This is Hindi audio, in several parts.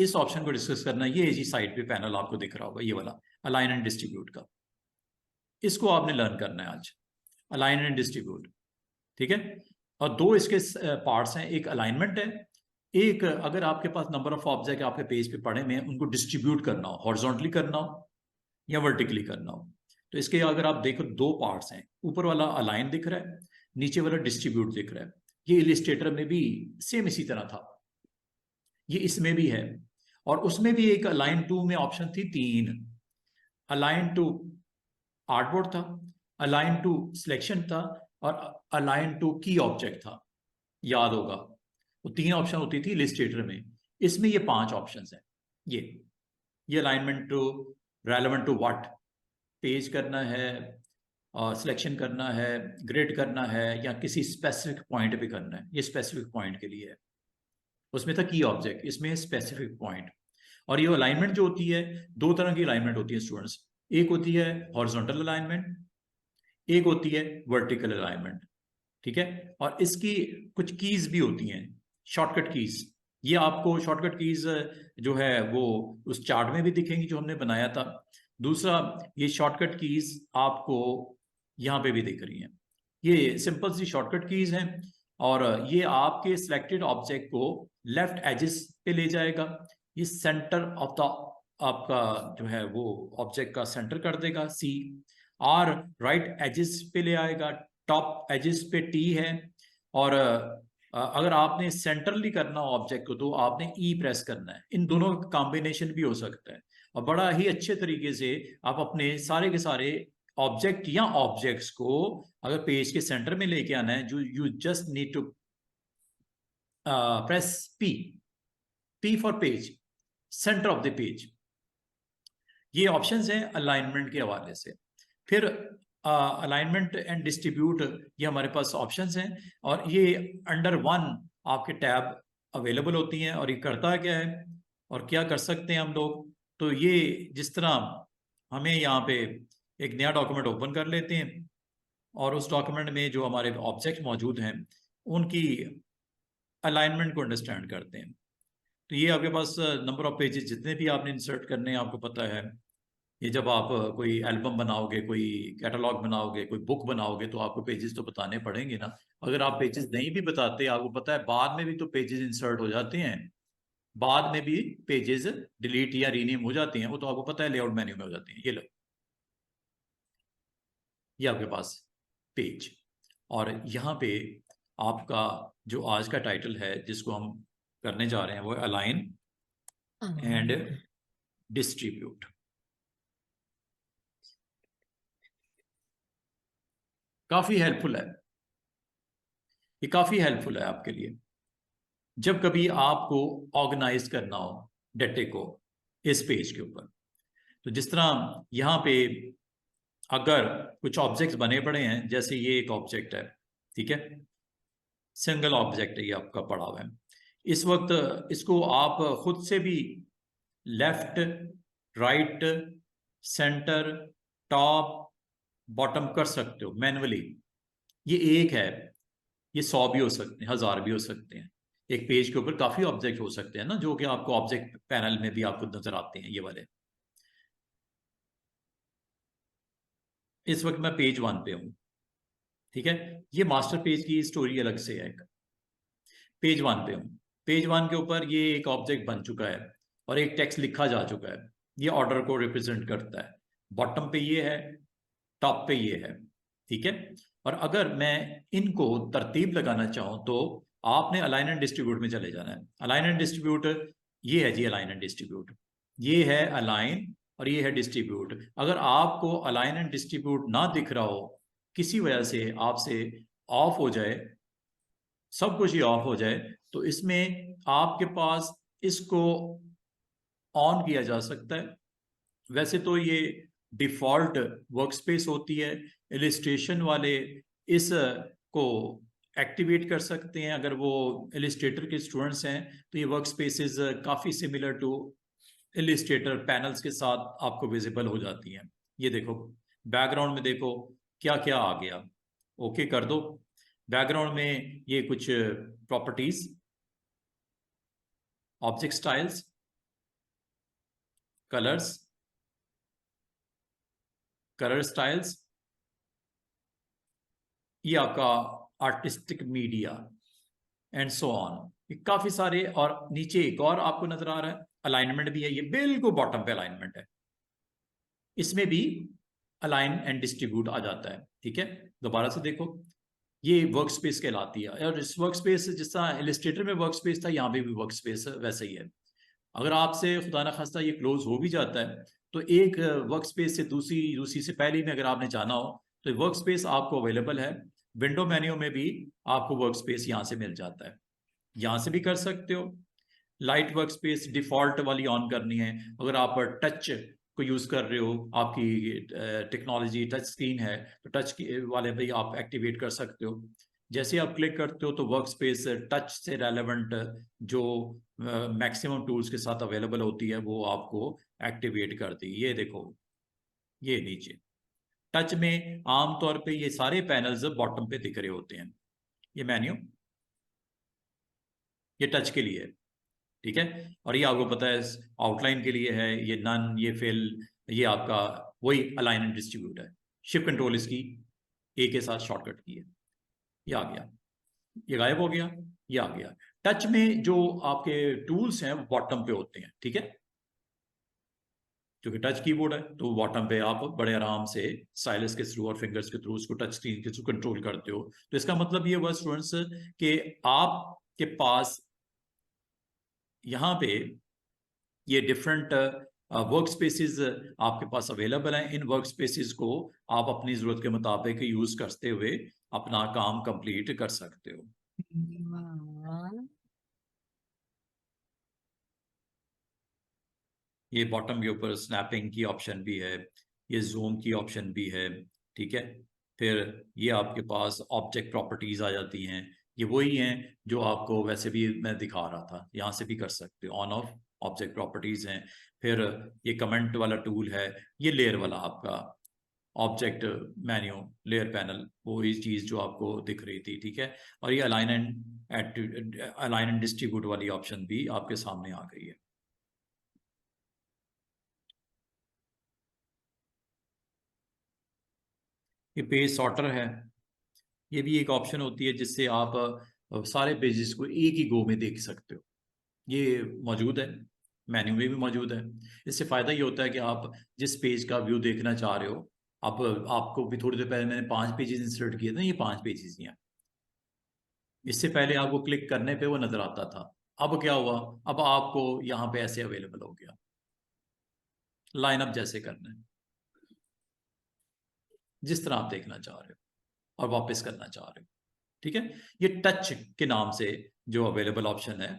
इस ऑप्शन को डिस्कस करना है। ये जी साइड पे पैनल आपको दिख रहा होगा, ये वाला अलाइन एंड डिस्ट्रीब्यूट का, इसको आपने लर्न करना है आज, अलाइन एंड डिस्ट्रीब्यूट, ठीक है। और दो इसके पार्ट्स हैं, एक अलाइनमेंट है, एक अगर आपके पास नंबर ऑफ ऑब्जेक्ट आपके पेज पे पड़े हुए हैं उनको डिस्ट्रीब्यूट करना हो, हॉरिजॉन्टली करना हो या वर्टिकली करना हो। तो इसके अगर आप देखो दो पार्ट्स हैं, ऊपर वाला अलाइन दिख रहा है, नीचे वाला डिस्ट्रीब्यूट दिख रहा है। ये इलिस्ट्रेटर में भी सेम इसी तरह था, ये इसमें भी है। और उसमें भी एक अलाइन टू में ऑप्शन थी 3, अलाइन टू आर्टबोर्ड था, अलाइन टू सिलेक्शन था, और अलाइन टू की ऑब्जेक्ट था, याद होगा। वो 3 ऑप्शन होती थी इलिस्ट्रेटर में, इसमें ये 5 ऑप्शन हैं। ये alignment to relevant to what, page करना है, सिलेक्शन करना है, ग्रिड करना है, या किसी स्पेसिफिक पॉइंट पे करना है, ये स्पेसिफिक पॉइंट के लिए है। उसमें था की ऑब्जेक्ट, इसमें स्पेसिफिक पॉइंट। और ये अलाइनमेंट जो होती है, 2 तरह की अलाइनमेंट होती है स्टूडेंट्स, एक होती है हॉरिजॉन्टल अलाइनमेंट, एक होती है वर्टिकल अलाइनमेंट, ठीक है। और इसकी कुछ कीज भी होती हैं, शॉर्टकट कीज। ये आपको शॉर्टकट कीज जो है वो उस चार्ट में भी दिखेंगी जो हमने बनाया था। दूसरा, ये शॉर्टकट कीज आपको यहाँ पे भी दिख रही हैं, ये सिंपल सी शॉर्टकट कीज हैं। और ये आपके सिलेक्टेड ऑब्जेक्ट को लेफ्ट एजेस पे ले जाएगा, ये सेंटर ऑफ द आपका जो है वो ऑब्जेक्ट का सेंटर कर देगा सी, और राइट एजेस पे ले आएगा, टॉप एजेस पे टी है। और अगर आपने सेंट्रली करना हो ऑब्जेक्ट को तो आपने ई प्रेस करना है। इन दोनों का कॉम्बिनेशन भी हो सकता है, और बड़ा ही अच्छे तरीके से आप अपने सारे के सारे ऑब्जेक्ट या ऑब्जेक्ट्स को अगर पेज के सेंटर में लेके आना है, जो you just need to press P for page, centre of the page. ये ऑप्शंस हैं अलाइनमेंट के हवाले से। फिर अलाइनमेंट एंड डिस्ट्रीब्यूट, ये हमारे पास ऑप्शंस हैं, और ये अंडर 1 आपके टैब अवेलेबल होती हैं। और ये करता क्या है और क्या कर सकते हैं हम लोग, तो ये जिस तरह हमें यहाँ पे एक नया डॉक्यूमेंट ओपन कर लेते हैं, और उस डॉक्यूमेंट में जो हमारे ऑब्जेक्ट मौजूद हैं उनकी अलाइनमेंट को अंडरस्टैंड करते हैं। तो ये आपके पास नंबर ऑफ पेजेस जितने भी आपने इंसर्ट करने हैं आपको पता है। ये जब आप कोई एल्बम बनाओगे, कोई कैटलॉग बनाओगे, कोई बुक बनाओगे, तो आपको पेजेस तो बताने पड़ेंगे ना। अगर आप पेजेस नहीं भी बताते, आपको पता है बाद में भी तो पेजेस इंसर्ट हो जाते हैं, बाद में भी पेजेस डिलीट या रीनेम हो जाते हैं, वो तो आपको पता है लेआउट मेन्यू में हो जाते हैं। ये लो, ये आपके पास पेज। और यहाँ पे आपका जो आज का टाइटल है जिसको हम करने जा रहे हैं वो अलाइन एंड डिस्ट्रीब्यूट। काफी हेल्पफुल है, ये काफी हेल्पफुल है आपके लिए जब कभी आपको ऑर्गेनाइज करना हो डेटे को इस पेज के ऊपर। तो जिस तरह यहाँ पे अगर कुछ ऑब्जेक्ट्स बने पड़े हैं, जैसे ये एक ऑब्जेक्ट है, ठीक है, सिंगल ऑब्जेक्ट है ये आपका पड़ा हुआ है। इस वक्त इसको आप खुद से भी left, right, centre, top, bottom कर सकते हो मैन्युअली। ये एक है, ये 100 भी हो सकते हैं, 1000 भी हो सकते हैं। एक पेज के ऊपर काफी ऑब्जेक्ट हो सकते हैं ना, जो कि आपको ऑब्जेक्ट पैनल में भी आपको नजर आते हैं, ये वाले। इस वक्त मैं पेज 1 पे हूं, ठीक है। ये मास्टर पेज की स्टोरी अलग से है। पेज 1 पे हूं, पेज 1 के ऊपर ये एक ऑब्जेक्ट बन चुका है और एक टेक्स्ट लिखा जा चुका है। ये ऑर्डर को रिप्रेजेंट करता है। बॉटम पे ये है, टॉप पे ये है, ठीक है। और अगर मैं इनको तरतीब लगाना चाहूं तो आपने अलाइन एंड डिस्ट्रीब्यूट में चले जाना है। अलाइन एंड डिस्ट्रीब्यूट, ये है जी अलाइन एंड डिस्ट्रीब्यूट, ये है अलाइन और ये है डिस्ट्रीब्यूट। अगर आपको अलाइन एंड डिस्ट्रीब्यूट ना दिख रहा हो, किसी वजह से आपसे ऑफ हो जाए, सब कुछ ही ऑफ हो जाए, तो इसमें आपके पास इसको ऑन किया जा सकता है। वैसे तो ये डिफॉल्ट वर्कस्पेस होती है, इलिस्ट्रेशन वाले इस को एक्टिवेट कर सकते हैं। अगर वो इलिस्ट्रेटर के स्टूडेंट्स हैं तो ये वर्कस्पेसेस काफ़ी सिमिलर टू इलिस्ट्रेटर पैनल्स के साथ आपको विजिबल हो जाती हैं। ये देखो बैकग्राउंड में, देखो क्या क्या आ गया, ओके कर दो। बैकग्राउंड में ये कुछ properties, object styles, colours, colour styles, ये आपका artistic media and so on. काफी सारे, और नीचे एक और आपको नजर आ रहा है अलाइनमेंट भी है, ये बिल्कुल बॉटम पे अलाइनमेंट है, इसमें भी अलाइन एंड डिस्ट्रीब्यूट आ जाता है। ठीक है, दोबारा से देखो, ये वर्क स्पेस कहलाती है, और इस वर्क स्पेस जिस तरह इलिस्ट्रेटर में वर्क स्पेस था, यहाँ पे भी वर्क स्पेस वैसा ही है। अगर आपसे खुदा न खास्ता ये क्लोज हो भी जाता है, तो एक वर्क स्पेस से दूसरी से पहले में अगर आपने जाना हो, तो वर्क स्पेस आपको अवेलेबल है। विंडो मेन्यू में भी आपको वर्क स्पेस यहाँ से मिल जाता है, यहाँ से भी कर सकते हो। लाइट वर्क स्पेस डिफॉल्ट वाली ऑन करनी है, अगर आप टच को यूज कर रहे हो, आपकी टेक्नोलॉजी टच स्क्रीन है, तो टच वाले भी आप एक्टिवेट कर सकते हो। जैसे आप क्लिक करते हो तो वर्क स्पेस टच से रेलेवेंट जो मैक्सिमम टूल्स के साथ अवेलेबल होती है वो आपको एक्टिवेट कर दी। ये देखो, ये नीचे टच में आमतौर पे ये सारे पैनल्स बॉटम पे दिख रहे होते हैं। ये मेन्यू, ये टच के लिए है, ठीक है, और ये आपको पता है आउटलाइन के लिए है, ये नन, ये फिल, ये आपका वही अलाइन एंड डिस्ट्रीब्यूट है। शिफ्ट कंट्रोल इसकी ए के साथ शॉर्टकट की है। ये आ गया, ये गायब हो गया, ये आ गया। टच में जो आपके टूल्स हैं वो बॉटम पे होते हैं, ठीक है, क्योंकि टच कीबोर्ड है तो बॉटम पे आप बड़े आराम से स्टाइलस के थ्रू और फिंगर्स के थ्रू उसको टच स्क्रीन के थ्रू कंट्रोल करते हो। तो इसका मतलब ये हुआ स्टूडेंट्स कि आपके पास यहाँ पे ये डिफरेंट वर्क स्पेसिस आपके पास अवेलेबल हैं। इन वर्क स्पेसिस को आप अपनी जरूरत के मुताबिक यूज करते हुए अपना काम कंप्लीट कर सकते हो। ये बॉटम के ऊपर स्नैपिंग की ऑप्शन भी है, ये जूम की ऑप्शन भी है, ठीक है। फिर ये आपके पास ऑब्जेक्ट प्रॉपर्टीज आ जाती हैं, ये वही हैं जो आपको वैसे भी मैं दिखा रहा था, यहाँ से भी कर सकते हो, ऑन ऑफ ऑब्जेक्ट प्रॉपर्टीज हैं। फिर ये कमेंट वाला टूल है, ये लेयर वाला आपका ऑब्जेक्ट मेन्यू लेयर पैनल, वो ही चीज़ जो आपको दिख रही थी, ठीक है। और ये अलाइन एंड डिस्ट्रीब्यूट वाली ऑप्शन भी आपके सामने आ गई है। ये पेज सॉर्टर है, ये भी एक ऑप्शन होती है जिससे आप सारे पेजेस को एक ही गो में देख सकते हो। ये मौजूद है, मेन्यू में भी मौजूद है। इससे फ़ायदा ये होता है कि आप जिस पेज का व्यू देखना चाह रहे हो, आप आपको भी थोड़ी देर पहले मैंने 5 पेजेस इंसर्ट किए थे, ये 5 पेजेस ही हैं। इससे पहले आपको क्लिक करने पे वो नज़र आता था, अब क्या हुआ, अब आपको यहाँ पे ऐसे अवेलेबल हो गया, लाइनअप जैसे करना है, जिस तरह आप देखना चाह रहे हो और वापस करना चाह रहे हो, ठीक है। ये टच के नाम से जो अवेलेबल ऑप्शन है,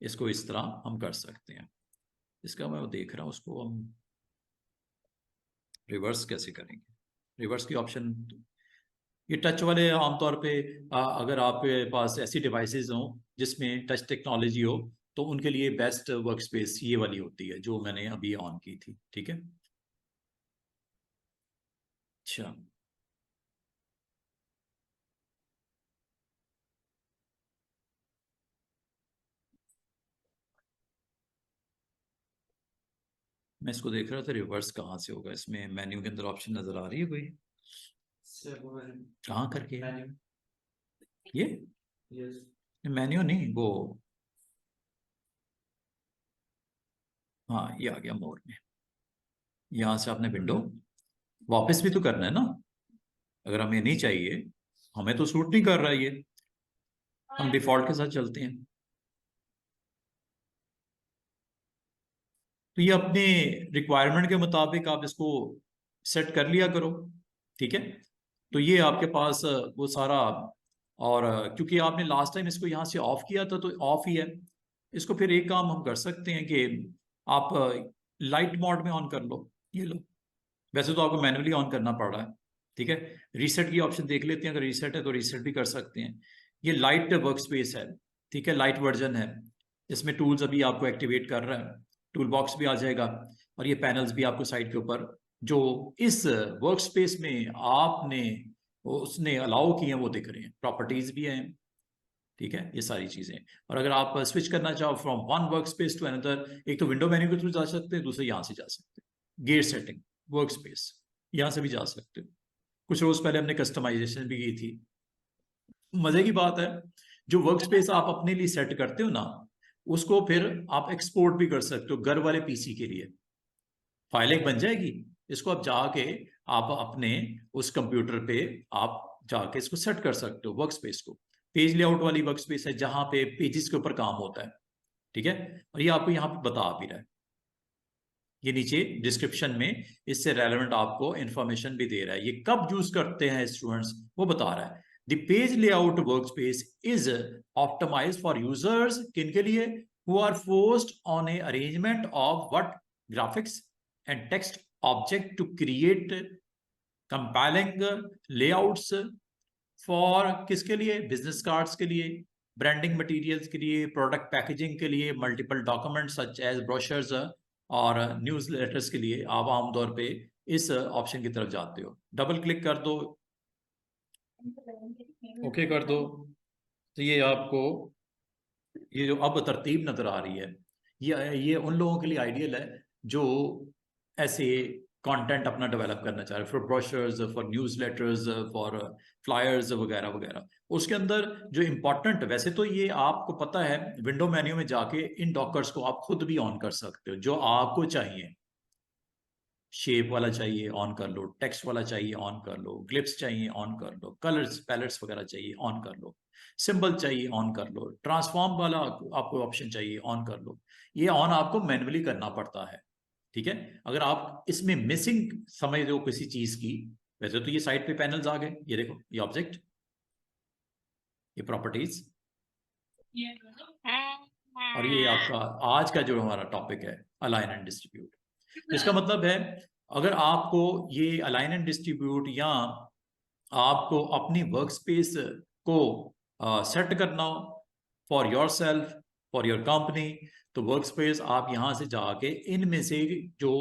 इसको इस तरह हम कर सकते हैं। इसका मैं देख रहा हूँ, उसको हम रिवर्स कैसे करेंगे। रिवर्स की ऑप्शन, ये टच वाले आमतौर पे अगर आपके पास ऐसी डिवाइसेस हों जिसमें टच टेक्नोलॉजी हो, तो उनके लिए बेस्ट वर्क स्पेस ये वाली होती है जो मैंने अभी ऑन की थी, ठीक है। अच्छा, मैं इसको देख रहा था रिवर्स कहाँ से होगा, इसमें मेन्यू के अंदर ऑप्शन नजर आ रही है कोई, कहाँ करके है? ये मेन्यू नहीं, वो हाँ, ये आ गया मोर में। यहाँ से आपने विंडो वापस भी तो करना है ना, अगर हमें नहीं चाहिए, हमें तो सूट नहीं कर रहा है ये, हम डिफॉल्ट के साथ चलते हैं। तो ये अपने रिक्वायरमेंट के मुताबिक आप इसको सेट कर लिया करो, ठीक है। तो ये आपके पास वो सारा, और क्योंकि आपने लास्ट टाइम इसको यहाँ से ऑफ किया था तो ऑफ ही है। इसको फिर एक काम हम कर सकते हैं कि आप लाइट मोड में ऑन कर लो, ये लो, वैसे तो आपको मैनुअली ऑन करना पड़ रहा है, ठीक है। रीसेट की ऑप्शन देख लेते हैं, अगर रीसेट है तो रीसेट भी कर सकते हैं। ये लाइट वर्क स्पेस है, ठीक है, लाइट वर्जन है, इसमें टूल्स अभी आपको एक्टिवेट कर रहा है, टूल बॉक्स भी आ जाएगा, और ये पैनल्स भी आपको साइड के ऊपर जो इस वर्क स्पेस में आपने उसने अलाउ किए हैं वो दिख रहे हैं, प्रॉपर्टीज भी हैं, ठीक है, ये सारी चीजें। और अगर आप स्विच करना चाहो from one work space to another, एक तो विंडो मेन्यू के थ्रू जा सकते हैं, दूसरे यहाँ से जा सकते हैं। गेट सेटिंग, वर्क स्पेस, यहाँ से भी जा सकते हो। कुछ रोज पहले हमने कस्टमाइजेशन भी की थी। मजे की बात है, जो वर्क स्पेस आप अपने लिए सेट करते हो ना, उसको फिर आप एक्सपोर्ट भी कर सकते हो घर वाले पीसी के लिए। फाइल एक बन जाएगी, इसको आप जाके आप अपने उस कंप्यूटर पे आप जाके इसको सेट कर सकते हो वर्क स्पेस को। पेज लेआउट वाली वर्क स्पेस है जहां पे पेजेस के ऊपर काम होता है, ठीक है। और ये आपको यहाँ पे बता भी रहा है, ये नीचे डिस्क्रिप्शन में इससे रेलेवेंट आपको इंफॉर्मेशन भी दे रहा है। ये कब यूज करते हैं स्टूडेंट्स वो बता रहा है। The page layout workspace is optimised for users, किनके लिए, who are forced on a arrangement of what graphics and text object to create compiling layouts for, किसके लिए, बिजनेस कार्ड्स के लिए, ब्रांडिंग मटेरियल्स के लिए, प्रोडक्ट पैकेजिंग के लिए, multiple document such as brochures और न्यूज लेटर्स के लिए आप आमतौर पे इस ऑप्शन की तरफ जाते हो। डबल क्लिक कर दो, ओके कर दो, तो ये आपको ये जो अब तरतीब नजर आ रही है, ये उन लोगों के लिए आइडियल है जो ऐसे कंटेंट अपना डेवलप करना चाह रहे हैं, for brochures, for news letters, for flyers वगैरह वगैरह। उसके अंदर जो इम्पोर्टेंट, वैसे तो ये आपको पता है, विंडो मेन्यू में जाके इन डॉकर्स को आप खुद भी ऑन कर सकते हो, जो आपको चाहिए। शेप वाला चाहिए ऑन कर लो, टेक्स्ट वाला चाहिए ऑन कर लो, ग्लिप्स चाहिए ऑन कर लो, कलर्स पैलेट्स वगैरह चाहिए ऑन कर लो, सिंबल चाहिए ऑन कर लो, ट्रांसफॉर्म वाला आपको ऑप्शन चाहिए ऑन कर लो। ये ऑन आपको मैन्युअली करना पड़ता है, ठीक है। अगर आप इसमें मिसिंग समझ रहे हो किसी चीज की, वैसे तो ये साइड पे पैनल्स आ गए, ये देखो, ये ऑब्जेक्ट, ये प्रॉपर्टीज, और ये आपका आज का जो हमारा टॉपिक है अलाइन एंड डिस्ट्रीब्यूट। इसका मतलब है अगर आपको ये अलाइन एंड डिस्ट्रीब्यूट या आपको अपनी वर्क स्पेस को सेट करना हो for your self, for your company, तो वर्क स्पेस आप यहाँ से जाके इनमें से जो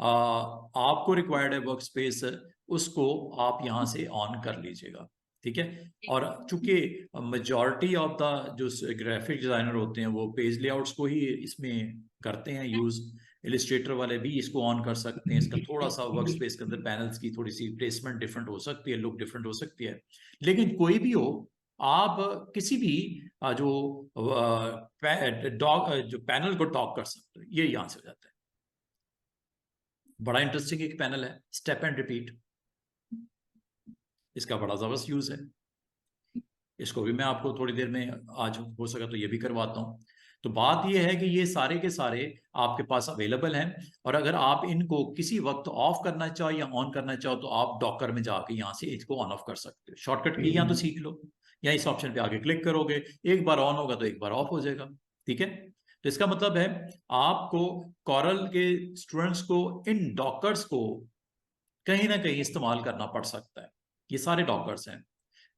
आपको रिक्वायर्ड है वर्क स्पेस, उसको आप यहाँ से ऑन कर लीजिएगा, ठीक है। और चूंकि मेजॉरिटी ऑफ द जो ग्राफिक डिजाइनर होते हैं वो पेज लेआउट्स को ही इसमें करते हैं यूज, इलिस्ट्रेटर वाले भी इसको ऑन कर सकते हैं। इसका थोड़ा सा वर्क स्पेस के अंदर पैनल्स की थोड़ी सी प्लेसमेंट डिफरेंट हो सकती है, लुक डिफरेंट हो सकती है, लेकिन कोई भी हो, आप किसी भी जो जो पैनल को टॉक कर सकते हो, ये यहां से हो जाता है। बड़ा इंटरेस्टिंग एक पैनल है, स्टेप एंड रिपीट, इसका बड़ा जबरदस्त यूज है। इसको भी मैं आपको थोड़ी देर में, आज हो सका तो ये भी करवाता हूँ। तो बात ये है कि ये सारे के सारे आपके पास अवेलेबल हैं, और अगर आप इनको किसी वक्त ऑफ करना चाहो या ऑन करना चाहो तो आप डॉकर में जाके यहाँ से इसको ऑन ऑफ कर सकते हो। शॉर्टकट की या तो सीख लो, या इस ऑप्शन पे आगे क्लिक करोगे, एक बार ऑन होगा तो एक बार ऑफ हो जाएगा, ठीक है। तो इसका मतलब है आपको कॉरल के स्टूडेंट्स को इन डॉकर्स को कहीं ना कहीं इस्तेमाल करना पड़ सकता है। ये सारे डॉकर्स हैं,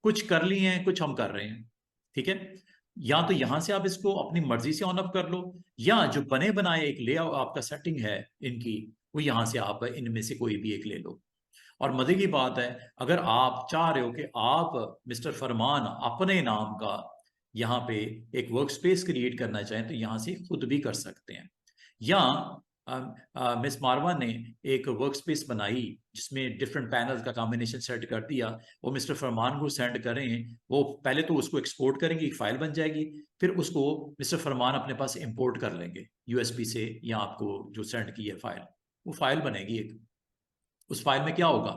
कुछ कर लिए हैं, कुछ हम कर रहे हैं, ठीक है। या तो यहां से आप इसको अपनी मर्जी से ऑन अप कर लो, या जो बने बनाए एक लेआउट आपका सेटिंग है इनकी, वो यहां से आप इनमें से कोई भी एक ले लो। और मजे की बात है, अगर आप चाह रहे हो कि आप मिस्टर फरमान अपने नाम का यहाँ पे एक वर्क स्पेस क्रिएट करना चाहें, तो यहाँ से खुद भी कर सकते हैं। या मिस मारवा ने एक वर्क स्पेस बनाई जिसमें डिफरेंट पैनल का कॉम्बिनेशन सेट कर दिया, वो मिस्टर फरमान को सेंड करें, वो पहले तो उसको एक्सपोर्ट करेंगे, एक फाइल बन जाएगी, फिर उसको मिस्टर फरमान अपने पास इंपोर्ट कर लेंगे यूएसबी से, या आपको जो सेंड की है फाइल, वो फाइल बनेगी एक। उस फाइल में क्या होगा,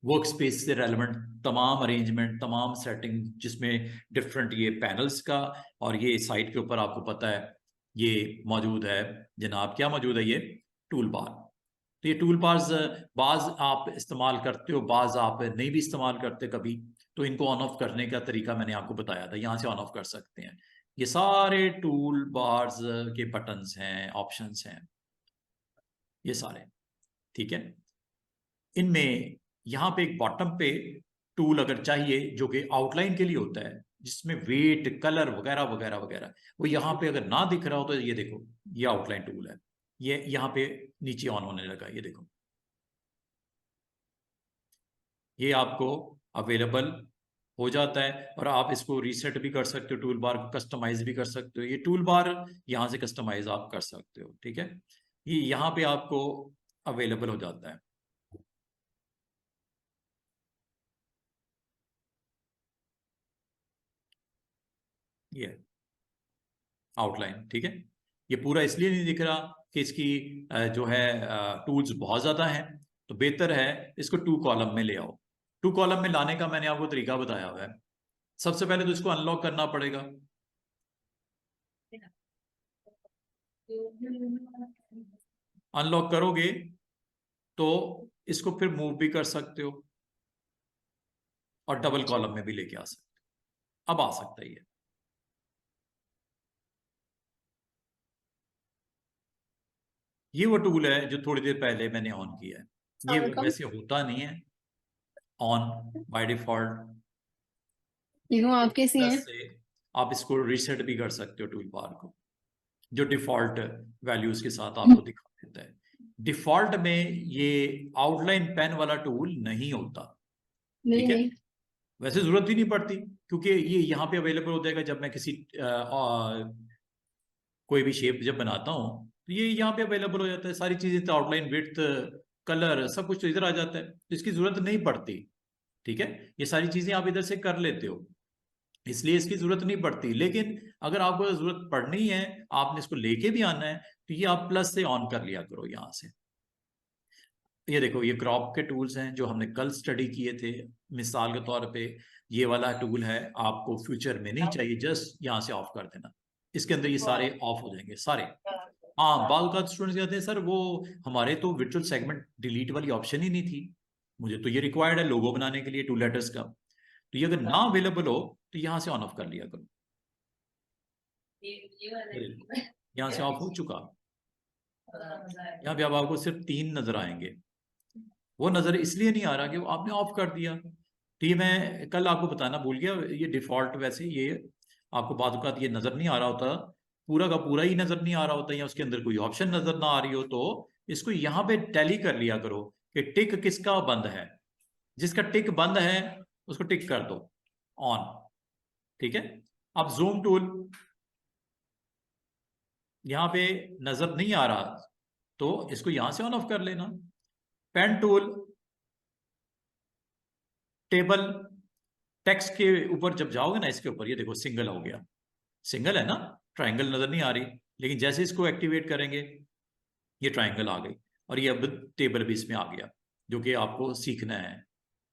वर्क स्पेस से रेलेवेंट तमाम अरेंजमेंट, तमाम सेटिंग, जिसमें डिफरेंट ये पैनल्स का, और ये साइट के ऊपर आपको पता है ये मौजूद है जनाब, क्या मौजूद है, ये टूल बार। तो ये टूल बार्स बाज आप इस्तेमाल करते हो, बाज आप नहीं भी इस्तेमाल करते कभी, तो इनको ऑन ऑफ करने का तरीका मैंने आपको बताया था, यहाँ से ऑन ऑफ कर सकते हैं। ये सारे टूल बार्स के बटन्स हैं, ऑप्शंस हैं, ये सारे, ठीक है। इनमें यहाँ पे एक बॉटम पे टूल अगर चाहिए जो कि आउटलाइन के लिए होता है, जिसमें वेट, कलर वगैरह वगैरह वगैरह, वो यहाँ पे अगर ना दिख रहा हो तो ये देखो, ये आउटलाइन टूल है, ये यहाँ पे नीचे ऑन होने लगा, ये देखो, ये आपको अवेलेबल हो जाता है। और आप इसको रीसेट भी कर सकते हो, टूल बार को कस्टमाइज भी कर सकते हो। ये टूल बार यहाँ से कस्टमाइज आप कर सकते हो, ठीक है। ये यहाँ पे आपको अवेलेबल हो जाता है। ये आउटलाइन, ठीक है। ये पूरा इसलिए नहीं दिख रहा कि इसकी जो है टूल्स बहुत ज़्यादा हैं, तो बेहतर है इसको 2 कॉलम में ले आओ। 2 कॉलम में लाने का मैंने आपको तरीका बताया हुआ है। सबसे पहले तो इसको अनलॉक करना पड़ेगा। अनलॉक करोगे तो इसको फिर मूव भी कर सकते हो और डबल कॉलम में भी लेके आ सकते हो। अब आ सकता है ये वो टूल है जो थोड़ी देर पहले मैंने ऑन किया है। ये वैसे होता नहीं है ऑन बाय डिफॉल्ट। आप कैसी हैं? से आप इसको रीसेट भी कर सकते हो टूल बार को, जो डिफॉल्ट वैल्यूज के साथ आपको दिखा देता है। डिफॉल्ट में ये आउटलाइन पेन वाला टूल नहीं होता, ठीक है। वैसे जरूरत ही नहीं पड़ती, क्योंकि ये यहाँ पे अवेलेबल हो जाएगा। जब मैं किसी कोई भी शेप जब बनाता हूँ तो ये यहाँ पे अवेलेबल हो जाता है। सारी चीजें तो आउटलाइन, विड्थ, कलर, सब कुछ तो इधर आ जाता है, तो इसकी जरूरत नहीं पड़ती, ठीक है। ये सारी चीजें आप इधर से कर लेते हो, इसलिए इसकी जरूरत नहीं पड़ती। लेकिन अगर आपको जरूरत पड़नी है, आपने इसको लेके भी आना है, तो ये आप प्लस से ऑन कर लिया करो यहाँ से। ये देखो, ये क्रॉप के टूल्स हैं जो हमने कल स्टडी किए थे। मिसाल के तौर पे ये वाला टूल है, आपको फ्यूचर में नहीं चाहिए, जस्ट यहाँ से ऑफ कर देना। इसके अंदर ये सारे ऑफ हो जाएंगे सारे। हाँ, बाल का स्टूडेंट्स कहते हैं सर वो हमारे तो वर्चुअल सेगमेंट डिलीट वाली ऑप्शन ही नहीं थी, मुझे तो ये रिक्वायर्ड है लोगो बनाने के लिए 2 लेटर्स का। तो ये अगर ना अवेलेबल हो तो यहाँ से ऑन ऑफ कर लिया करो। यहाँ से ऑफ हो चुका। यहाँ पे अब आपको सिर्फ 3 नजर आएंगे। वो नजर इसलिए नहीं आ रहा कि वो आपने ऑफ कर दिया। तो ये मैं कल आपको बताना भूल गया, ये डिफॉल्ट वैसे ये आपको बाद ये नजर नहीं आ रहा होता, पूरा का पूरा ही नजर नहीं आ रहा होता, या उसके अंदर कोई ऑप्शन नजर ना आ रही हो, तो इसको यहाँ पे टैली कर लिया करो कि टिक किसका बंद है। जिसका टिक बंद है उसको टिक कर दो ऑन, ठीक है। अब जूम टूल यहाँ पे नजर नहीं आ रहा, तो इसको यहां से ऑन ऑफ कर लेना। पेन टूल टेबल टेक्स्ट के ऊपर जब जाओगे ना, इसके ऊपर ये देखो सिंगल हो गया, सिंगल है ना, ट्रायंगल नजर नहीं आ रही। लेकिन जैसे इसको एक्टिवेट करेंगे ये ट्रायंगल आ गई, और ये अब टेबल भी इसमें आ गया, जो कि आपको सीखना है,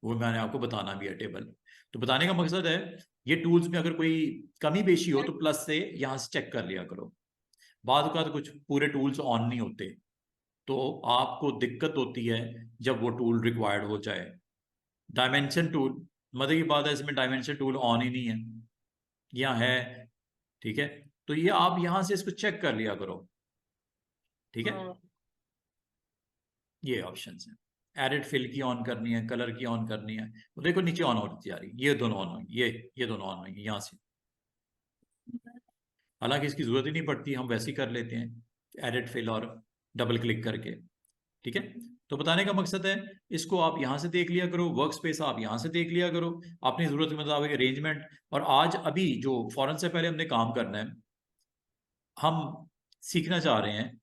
वो मैंने आपको बताना भी है टेबल। तो बताने का मकसद है, ये टूल्स में अगर कोई कमी पेशी हो तो प्लस से यहां से चेक कर लिया करो। बाद का तो कुछ पूरे टूल्स ऑन नहीं होते, तो आपको दिक्कत होती है जब वो टूल रिक्वायर्ड हो जाए। डायमेंशन टूल, मतलब की बात है इसमें डायमेंशन टूल ऑन ही नहीं है, यहाँ है, ठीक है। तो ये आप यहां से इसको चेक कर लिया करो, ठीक है। ये ऑप्शंस हैं। एडिट फिल की ऑन करनी है, कलर की ऑन करनी है, तो देखो नीचे ऑन होती जा रही, ये दोनों ऑन होंगी, ये दोनों ऑन होंगी यहाँ से। हालांकि इसकी जरूरत ही नहीं पड़ती, हम वैसे ही कर लेते हैं एडिट फिल और डबल क्लिक करके, ठीक है। तो बताने का मकसद है, इसको आप यहां से देख लिया करो, वर्क स्पेस आप यहां से देख लिया करो अपनी जरूरत के मुताबिक अरेंजमेंट। और आज अभी जो फौरन से पहले हमने काम करना है, हम सीखना चाह रहे हैं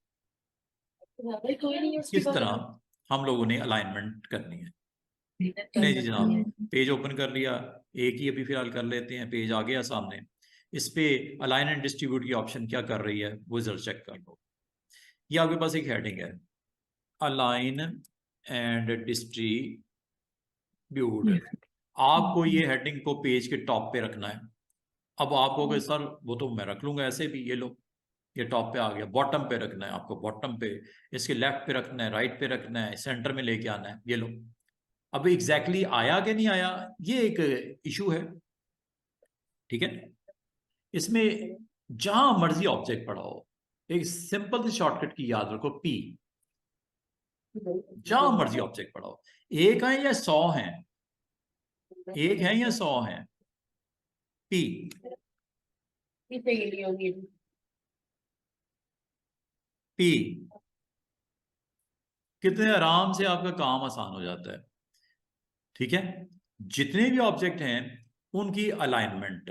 किस तरह हम लोगों ने अलाइनमेंट करनी है। नहीं जी जनाब, पेज ओपन कर लिया, एक ही अभी फिलहाल कर लेते हैं, पेज आ गया सामने। इस पे अलाइन एंड डिस्ट्रीब्यूट की ऑप्शन क्या कर रही है वो जरा चेक कर लो। ये आपके पास एक हेडिंग है, अलाइन एंड डिस्ट्रीब्यूट। आपको ये हेडिंग को पेज के टॉप पे रखना है। अब आप कहोगे सर वो तो मैं रख लूंगा ऐसे भी, ये लो ये टॉप पे आ गया। बॉटम पे रखना है आपको, बॉटम पे, इसके लेफ्ट पे रखना है, राइट पे रखना है, सेंटर में लेके आना है, ये लो। अब एग्जैक्टली आया कि नहीं आया ये एक इशू है, ठीक है। इसमें जहां मर्जी ऑब्जेक्ट पड़ा हो, एक सिंपल सी शॉर्टकट की याद रखो, पी। जहां मर्जी ऑब्जेक्ट पड़ा हो, एक है या 100 है, एक है या 100 है, पी। पी, कितने आराम से आपका काम आसान हो जाता है, ठीक है। जितने भी ऑब्जेक्ट हैं उनकी अलाइनमेंट।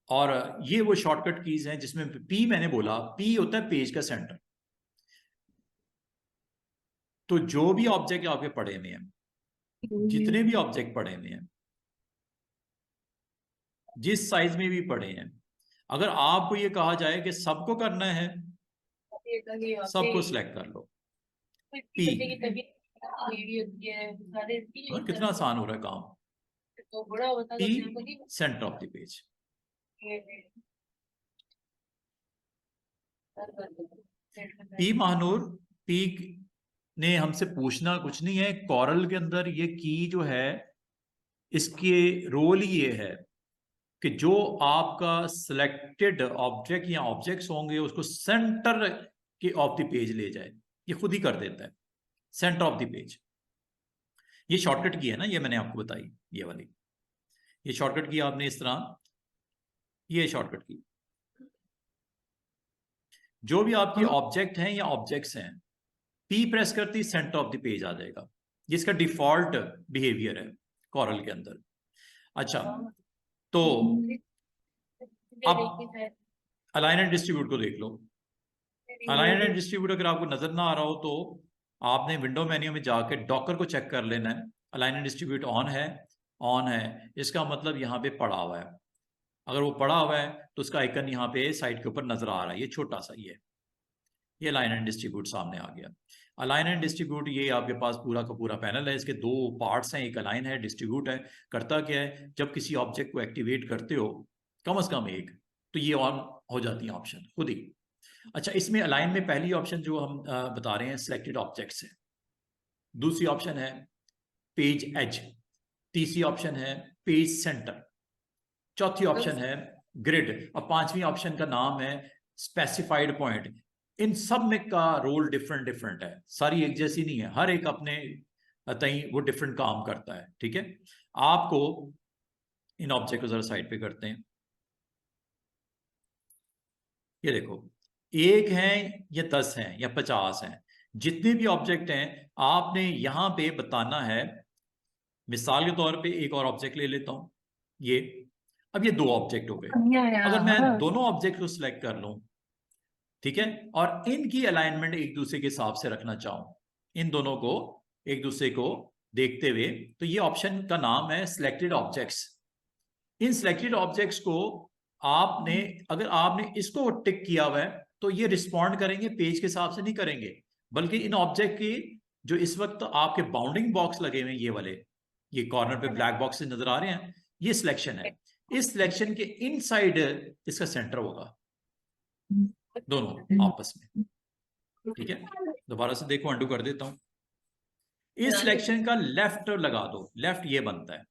और ये वो शॉर्टकट कीज हैं जिसमें पी मैंने बोला, पी होता है पेज का सेंटर। तो जो भी ऑब्जेक्ट आपके पढ़े हुए हैं, जितने भी ऑब्जेक्ट पढ़े हुए हैं, जिस साइज में भी पढ़े हैं, अगर आपको ये कहा जाए कि सबको करना है, सबको सिलेक्ट कर लो पी। और कितना आसान हो रहा है काम। P centre of the page. P Mahnoor, P ने हमसे पूछना कुछ नहीं है। कॉरल के अंदर ये की जो है, इसके रोल ही ये है कि जो आपका सिलेक्टेड ऑब्जेक्ट या ऑब्जेक्ट्स होंगे उसको सेंटर के ऑफ द पेज ले जाए। ये खुद ही कर देता है, सेंटर ऑफ द पेज। ये शॉर्टकट की है ना, ये मैंने आपको बताई, ये वाली। ये शॉर्टकट की आपने इस तरह, ये शॉर्टकट की। जो भी आपके ऑब्जेक्ट हैं या ऑब्जेक्ट्स हैं, पी प्रेस करती सेंटर ऑफ द पेज आ जाएगा। जिसका डिफॉल्ट बिहेवियर है कॉरल के अंदर। अच्छा, तो अब अलाइन एंड डिस्ट्रीब्यूट को देख लो। अलाइन एंड डिस्ट्रीब्यूट अगर आपको नजर ना आ रहा हो तो आपने विंडो मेन्यू में जाकर डॉकर को चेक कर लेना है। अलाइन एंड डिस्ट्रीब्यूट ऑन है, ऑन है, इसका मतलब यहाँ पे पड़ा हुआ है। अगर वो पड़ा हुआ है तो उसका आइकन यहाँ पे साइड के ऊपर नजर आ रहा है, ये छोटा सा ये अलाइन एंड डिस्ट्रीब्यूट सामने आ गया। अलाइन एंड डिस्ट्रीब्यूट, ये आपके पास पूरा का पूरा पैनल है। इसके दो पार्ट्स हैं, एक अलाइन है, डिस्ट्रीब्यूट है। करता क्या है, जब किसी ऑब्जेक्ट को एक्टिवेट करते हो कम से कम एक, तो ये ऑन हो जाती है ऑप्शन खुद ही। अच्छा, इसमें अलाइन में पहली ऑप्शन जो हम बता रहे हैं सिलेक्टेड ऑब्जेक्ट्स है। दूसरी ऑप्शन है पेज एज। तीसरी ऑप्शन है पेज सेंटर। चौथी ऑप्शन है ग्रिड। और पांचवी ऑप्शन का नाम है स्पेसिफाइड पॉइंट। इन सब में का रोल डिफरेंट डिफरेंट है, सारी एक जैसी नहीं है, हर एक अपने तई वो डिफरेंट काम करता है। ठीक है, आपको इन ऑब्जेक्ट को जरा साइड पे करते हैं। ये देखो, एक है या 10 हैं या 50 हैं, जितने भी ऑब्जेक्ट हैं आपने यहां पे बताना है। मिसाल के तौर पे एक और ऑब्जेक्ट ले लेता हूं, ये। अब ये दो ऑब्जेक्ट हो गए। अगर मैं दोनों ऑब्जेक्ट को सिलेक्ट कर लूं, ठीक है, और इनकी अलाइनमेंट एक दूसरे के हिसाब से रखना चाहूं, इन दोनों को एक दूसरे को देखते हुए, तो ये ऑप्शन का नाम है सिलेक्टेड ऑब्जेक्ट्स। इन सिलेक्टेड ऑब्जेक्ट्स को आपने, अगर आपने इसको टिक किया हुआ है तो ये रिस्पॉन्ड करेंगे, पेज के हिसाब से नहीं करेंगे, बल्कि इन ऑब्जेक्ट की जो इस वक्त आपके बाउंडिंग बॉक्स लगे हुए हैं, ये वाले, ये कॉर्नर पे ब्लैक बॉक्स नजर आ रहे हैं, ये सिलेक्शन है। इस सिलेक्शन के इनसाइड इसका सेंटर होगा, दोनों आपस में। ठीक है, दोबारा से देखो, अंडू कर देता हूं। इस सिलेक्शन का लेफ्ट लगा दो, लेफ्ट ये बनता है।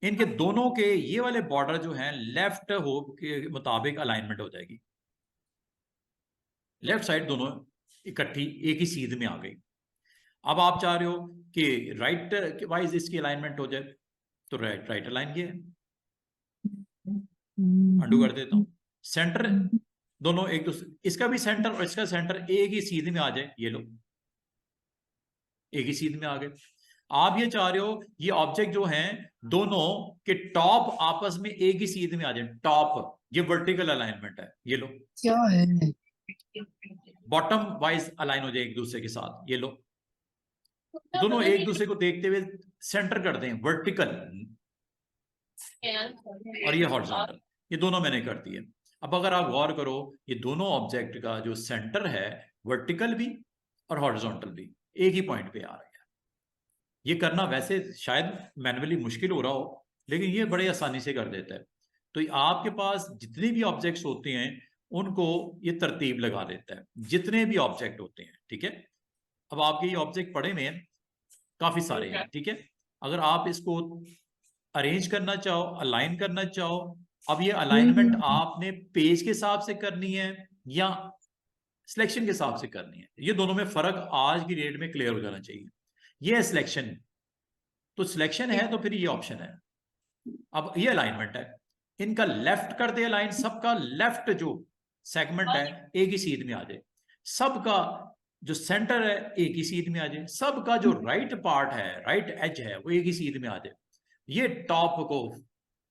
इनके दोनों के ये वाले बॉर्डर जो हैं लेफ्ट हो के मुताबिक अलाइनमेंट हो जाएगी। लेफ्ट साइड दोनों इकट्ठी एक ही सीध में आ गई। अब आप चाह रहे हो कि राइट वाइज इसकी अलाइनमेंट हो जाए, तो राइट राइट अलाइन ये है। अंडू कर देता हूं। सेंटर दोनों एक दूसरे, इसका भी सेंटर और इसका सेंटर एक ही सीध में आ जाए, ये लो एक ही सीध में आ गए। आप ये चाह रहे हो ये ऑब्जेक्ट जो हैं दोनों के टॉप आपस में एक ही सीध में आ जाए, टॉप, ये वर्टिकल अलाइनमेंट है, ये लो। क्या है? बॉटम वाइज अलाइन हो जाए एक दूसरे के साथ, ये लो। दोनों एक दूसरे को देखते हुए सेंटर कर दें, वर्टिकल और ये हॉरिजॉन्टल, ये दोनों मैंने कर दिए। अब अगर आप गौर करो, ये दोनों ऑब्जेक्ट का जो सेंटर है वर्टिकल भी और हॉरिजॉन्टल भी एक ही पॉइंट पे आ रहा है। ये करना वैसे शायद मैन्युअली मुश्किल हो रहा हो, लेकिन ये बड़े आसानी से कर देता है। तो आपके पास जितने भी ऑब्जेक्ट्स होते हैं उनको ये तरतीब लगा देता है, जितने भी ऑब्जेक्ट होते हैं। ठीक है, अब आपके ये ऑब्जेक्ट पड़े हुए हैं, काफी सारे हैं। ठीक है, अगर आप इसको अरेंज करना चाहो, अलाइन करना चाहो, अब ये अलाइनमेंट आपने पेज के हिसाब से करनी है या सिलेक्शन के हिसाब से करनी है, ये दोनों में फर्क आज की डेट में क्लियर हो जाना चाहिए। ये है सिलेक्शन, तो सिलेक्शन है तो फिर ये ऑप्शन है। अब ये अलाइनमेंट है, इनका लेफ्ट कर दे अलाइन, सबका लेफ्ट जो सेगमेंट है एक ही सीध में आ जाए, सबका जो सेंटर है एक ही सीध में आ जाए, सबका जो राइट पार्ट है, राइट एज है, वो एक ही सीध में आ जाए। ये टॉप को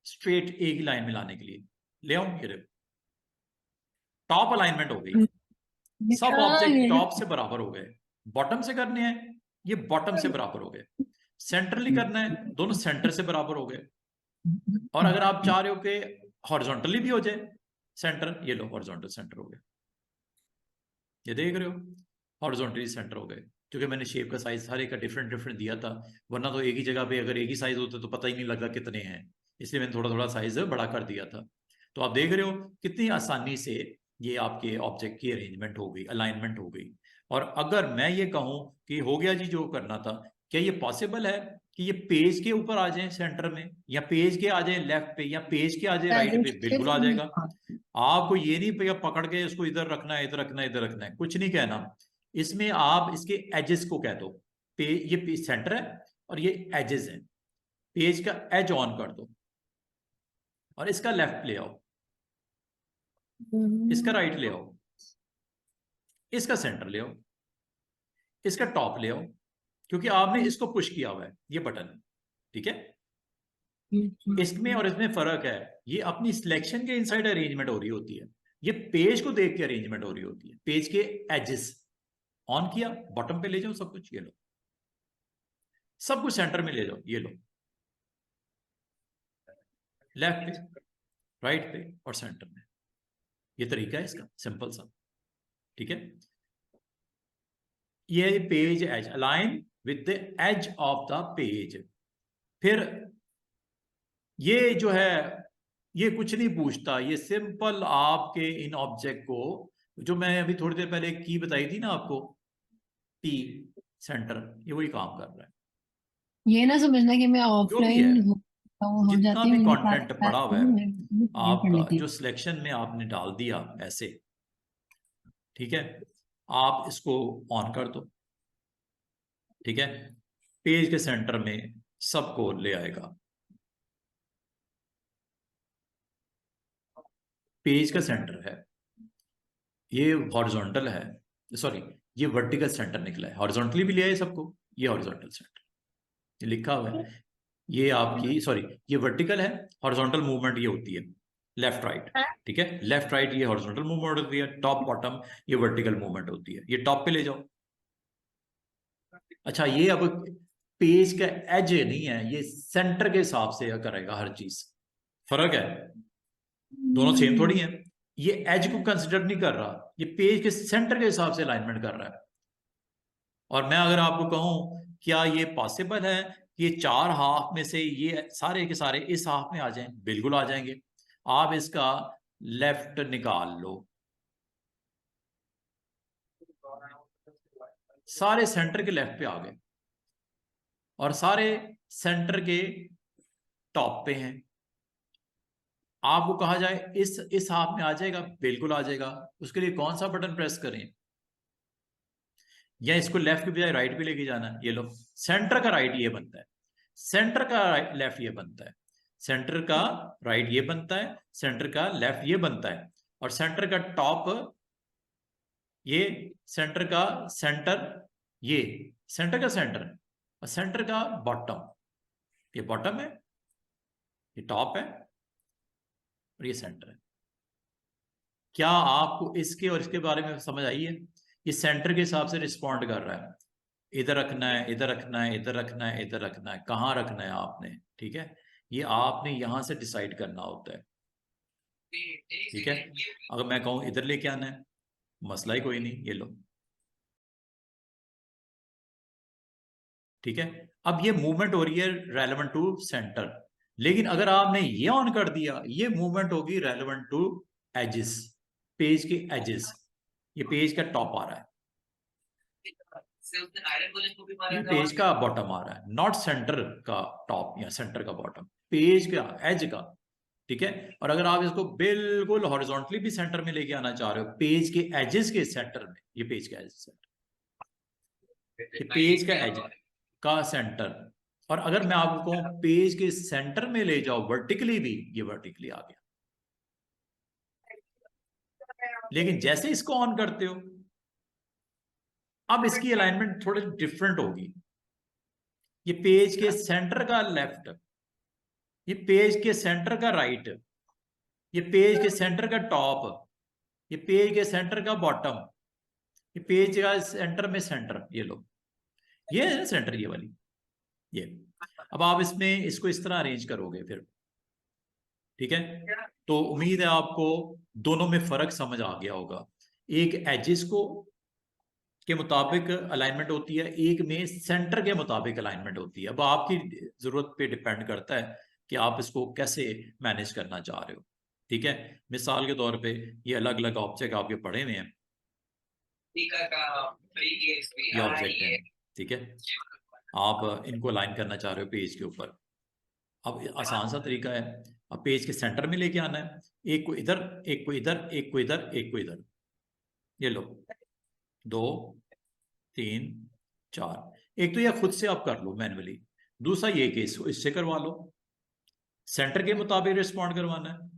स्ट्रेट एक ही लाइन में लाने के लिए। ले आऊं, ये देखो टॉप अलाइनमेंट हो गई, सब ऑब्जेक्ट टॉप से बराबर हो गए। बॉटम से करने हैं, ये बॉटम से बराबर हो गए। सेंट्रली करना है, दोनों सेंटर से बराबर हो गए। और अगर आप चाह रहे हो कि हॉरिजॉन्टली भी हो जाए सेंटर, ये लो हॉरिजॉन्टल सेंटर हो गए, ये देख रहे हो हॉरिजॉन्टली सेंटर हो गए। क्योंकि मैंने शेप का साइज सारे का डिफरेंट डिफरेंट दिया था, वरना तो एक ही जगह पे अगर एक ही साइज होता तो पता ही नहीं लगा कितने हैं, इसलिए मैंने थोड़ा थोड़ा साइज बड़ा कर दिया था। तो आप देख रहे हो कितनी आसानी से ये आपके ऑब्जेक्ट की अरेंजमेंट हो गई, अलाइनमेंट हो गई। और अगर मैं ये कहूं कि हो गया जी जो करना था, क्या ये पॉसिबल है कि ये पेज के ऊपर आ जाए सेंटर में, या पेज के आ जाए लेफ्ट पे, या पेज के आ जाए राइट पे? बिल्कुल आ जाएगा। आपको ये नहीं पकड़ के इसको इधर रखना है, इधर रखना है, इधर रखना है, कुछ नहीं कहना। इसमें आप इसके एजेस को कह दो, ये सेंटर है और ये एजेस है, पेज का एज ऑन कर दो और इसका लेफ्ट ले आओ, इसका राइट ले आओ, इसका सेंटर ले आओ, इसका टॉप ले आओ, क्योंकि आपने इसको पुश किया हुआ है ये बटन, ठीक है। इसमें और इसमें फर्क है, ये अपनी सिलेक्शन के इनसाइड अरेंजमेंट हो रही होती है, ये पेज को देख के अरेंजमेंट हो रही होती है। पेज के एजेस ऑन किया, बॉटम पे ले जाओ सब कुछ, ये लो सब कुछ सेंटर में ले जाओ, ये लो लेफ्ट पे, राइट पे और सेंटर में। ये तरीका है इसका, सिंपल सा, ठीक है। ये page edge align with the edge of the page. फिर ये जो है ये कुछ नहीं पूछता, ये सिंपल आपके इन ऑब्जेक्ट को, जो मैं अभी थोड़ी देर पहले की बताई थी ना आपको, टी सेंटर, ये वही काम कर रहा है। ये ना समझना कि मैं जो भी ऑफलाइन है, हो जितना जाती भी हूँ, मेरे साथ कंटेंट पड़ा हुआ है कर आपका, लेती जो हूँ। सिलेक्शन में आपने डाल दिया ऐसे, ठीक है, आप इसको ऑन कर दो, ठीक है। पेज के सेंटर में सबको ले आएगा, पेज का सेंटर है, ये हॉरिजॉन्टल है, सॉरी ये वर्टिकल सेंटर निकला है, हॉरिजॉन्टली भी ले आए सबको, ये हॉरिजॉन्टल सेंटर, ये लिखा हुआ है। ये आपकी सॉरी ये वर्टिकल है, हॉरिजॉन्टल मूवमेंट ये होती है लेफ्ट राइट, ठीक है, लेफ्ट राइट ये हॉरिजॉन्टल मूवमेंट होती है, टॉप बॉटम ये वर्टिकल मूवमेंट होती है। ये टॉप पे ले जाओ। अच्छा, ये अब पेज का एज नहीं है, ये सेंटर के हिसाब से करेगा हर चीज, फर्क है, दोनों सेम थोड़ी है। ये एज को कंसिडर नहीं कर रहा, ये पेज के सेंटर के हिसाब से अलाइनमेंट कर रहा है। और मैं अगर आपको कहूं क्या ये पॉसिबल है कि ये चार हाफ में से ये सारे के सारे इस हाफ में आ जाएं? बिल्कुल आ जाएंगे। आप इसका लेफ्ट निकाल लो, सारे सेंटर के लेफ्ट पे आ गए और सारे सेंटर के टॉप पे हैं। आपको कहा जाए इस हाफ में आ जाएगा? बिल्कुल आ जाएगा। उसके लिए कौन सा बटन प्रेस करें, या इसको लेफ्ट के बजाय राइट पे लेके जाना है? ये लो, सेंटर का राइट ये बनता है, सेंटर का लेफ्ट ये बनता है, सेंटर का राइट ये बनता है, सेंटर का लेफ्ट ये बनता है, और सेंटर का टॉप ये, सेंटर का सेंटर ये, सेंटर का सेंटर और सेंटर का बॉटम, ये बॉटम है, ये टॉप है और ये सेंटर है। क्या आपको इसके और इसके बारे में समझ आई है? ये सेंटर के हिसाब से रिस्पॉन्ड कर रहा है, इधर रखना है, इधर रखना है, इधर रखना है, इधर रखना है, कहाँ रखना है आपने, ठीक है। ये आपने यहां से डिसाइड करना होता है, ठीक है। अगर मैं कहूं इधर लेके आना है, मसला ही कोई नहीं, ये लो, ठीक है। अब ये मूवमेंट हो रही है रेलेवेंट टू सेंटर, लेकिन अगर आपने ये ऑन कर दिया, ये मूवमेंट होगी रेलेवेंट टू एजेस, पेज के एजेस। ये पेज का टॉप आ रहा है, ये पेज का बॉटम आ रहा है, नॉट सेंटर का टॉप या सेंटर का बॉटम, पेज का एज का, ठीक है। और अगर आप इसको बिल्कुल हॉरिजॉन्टली भी सेंटर में लेके आना चाह रहे हो, पेज के एजेस के सेंटर में, ये पेज का एज सेंटर, ये पेज का एज का सेंटर। और अगर मैं आपको कहूं पेज के सेंटर में ले जाओ वर्टिकली भी, ये वर्टिकली आ गया। लेकिन जैसे इसको ऑन करते हो, अब इसकी अलाइनमेंट थोड़ी डिफरेंट होगी। ये पेज के सेंटर का लेफ्ट ये पेज के सेंटर का राइट, ये पेज के सेंटर का टॉप, ये पेज के सेंटर का बॉटम, ये पेज का सेंटर में सेंटर, ये लो, ये है ना सेंटर, ये वाली, ये। अब आप इसमें इसको इस तरह अरेंज करोगे फिर, ठीक है। तो उम्मीद है आपको दोनों में फर्क समझ आ गया होगा। एक एजेस को के मुताबिक अलाइनमेंट होती है, एक में सेंटर के मुताबिक अलाइनमेंट होती है। अब आपकी जरूरत पे डिपेंड करता है कि आप इसको कैसे मैनेज करना चाह रहे हो, ठीक है। मिसाल के तौर पे ये अलग अलग ऑब्जेक्ट आपके पड़े हुए हैं, ये ऑब्जेक्ट है, ठीक है। आप इनको अलाइन करना चाह रहे हो पेज के ऊपर। अब आसान सा तरीका है, अब पेज के सेंटर में लेके आना है, एक को इधर, एक को इधर, एक को इधर, एक को इधर, ये लो, 2 3 4। एक तो ये खुद से आप कर लो मैन्युअली, दूसरा ये कि इससे करवा लो, सेंटर के मुताबिक रिस्पॉन्ड करवाना है।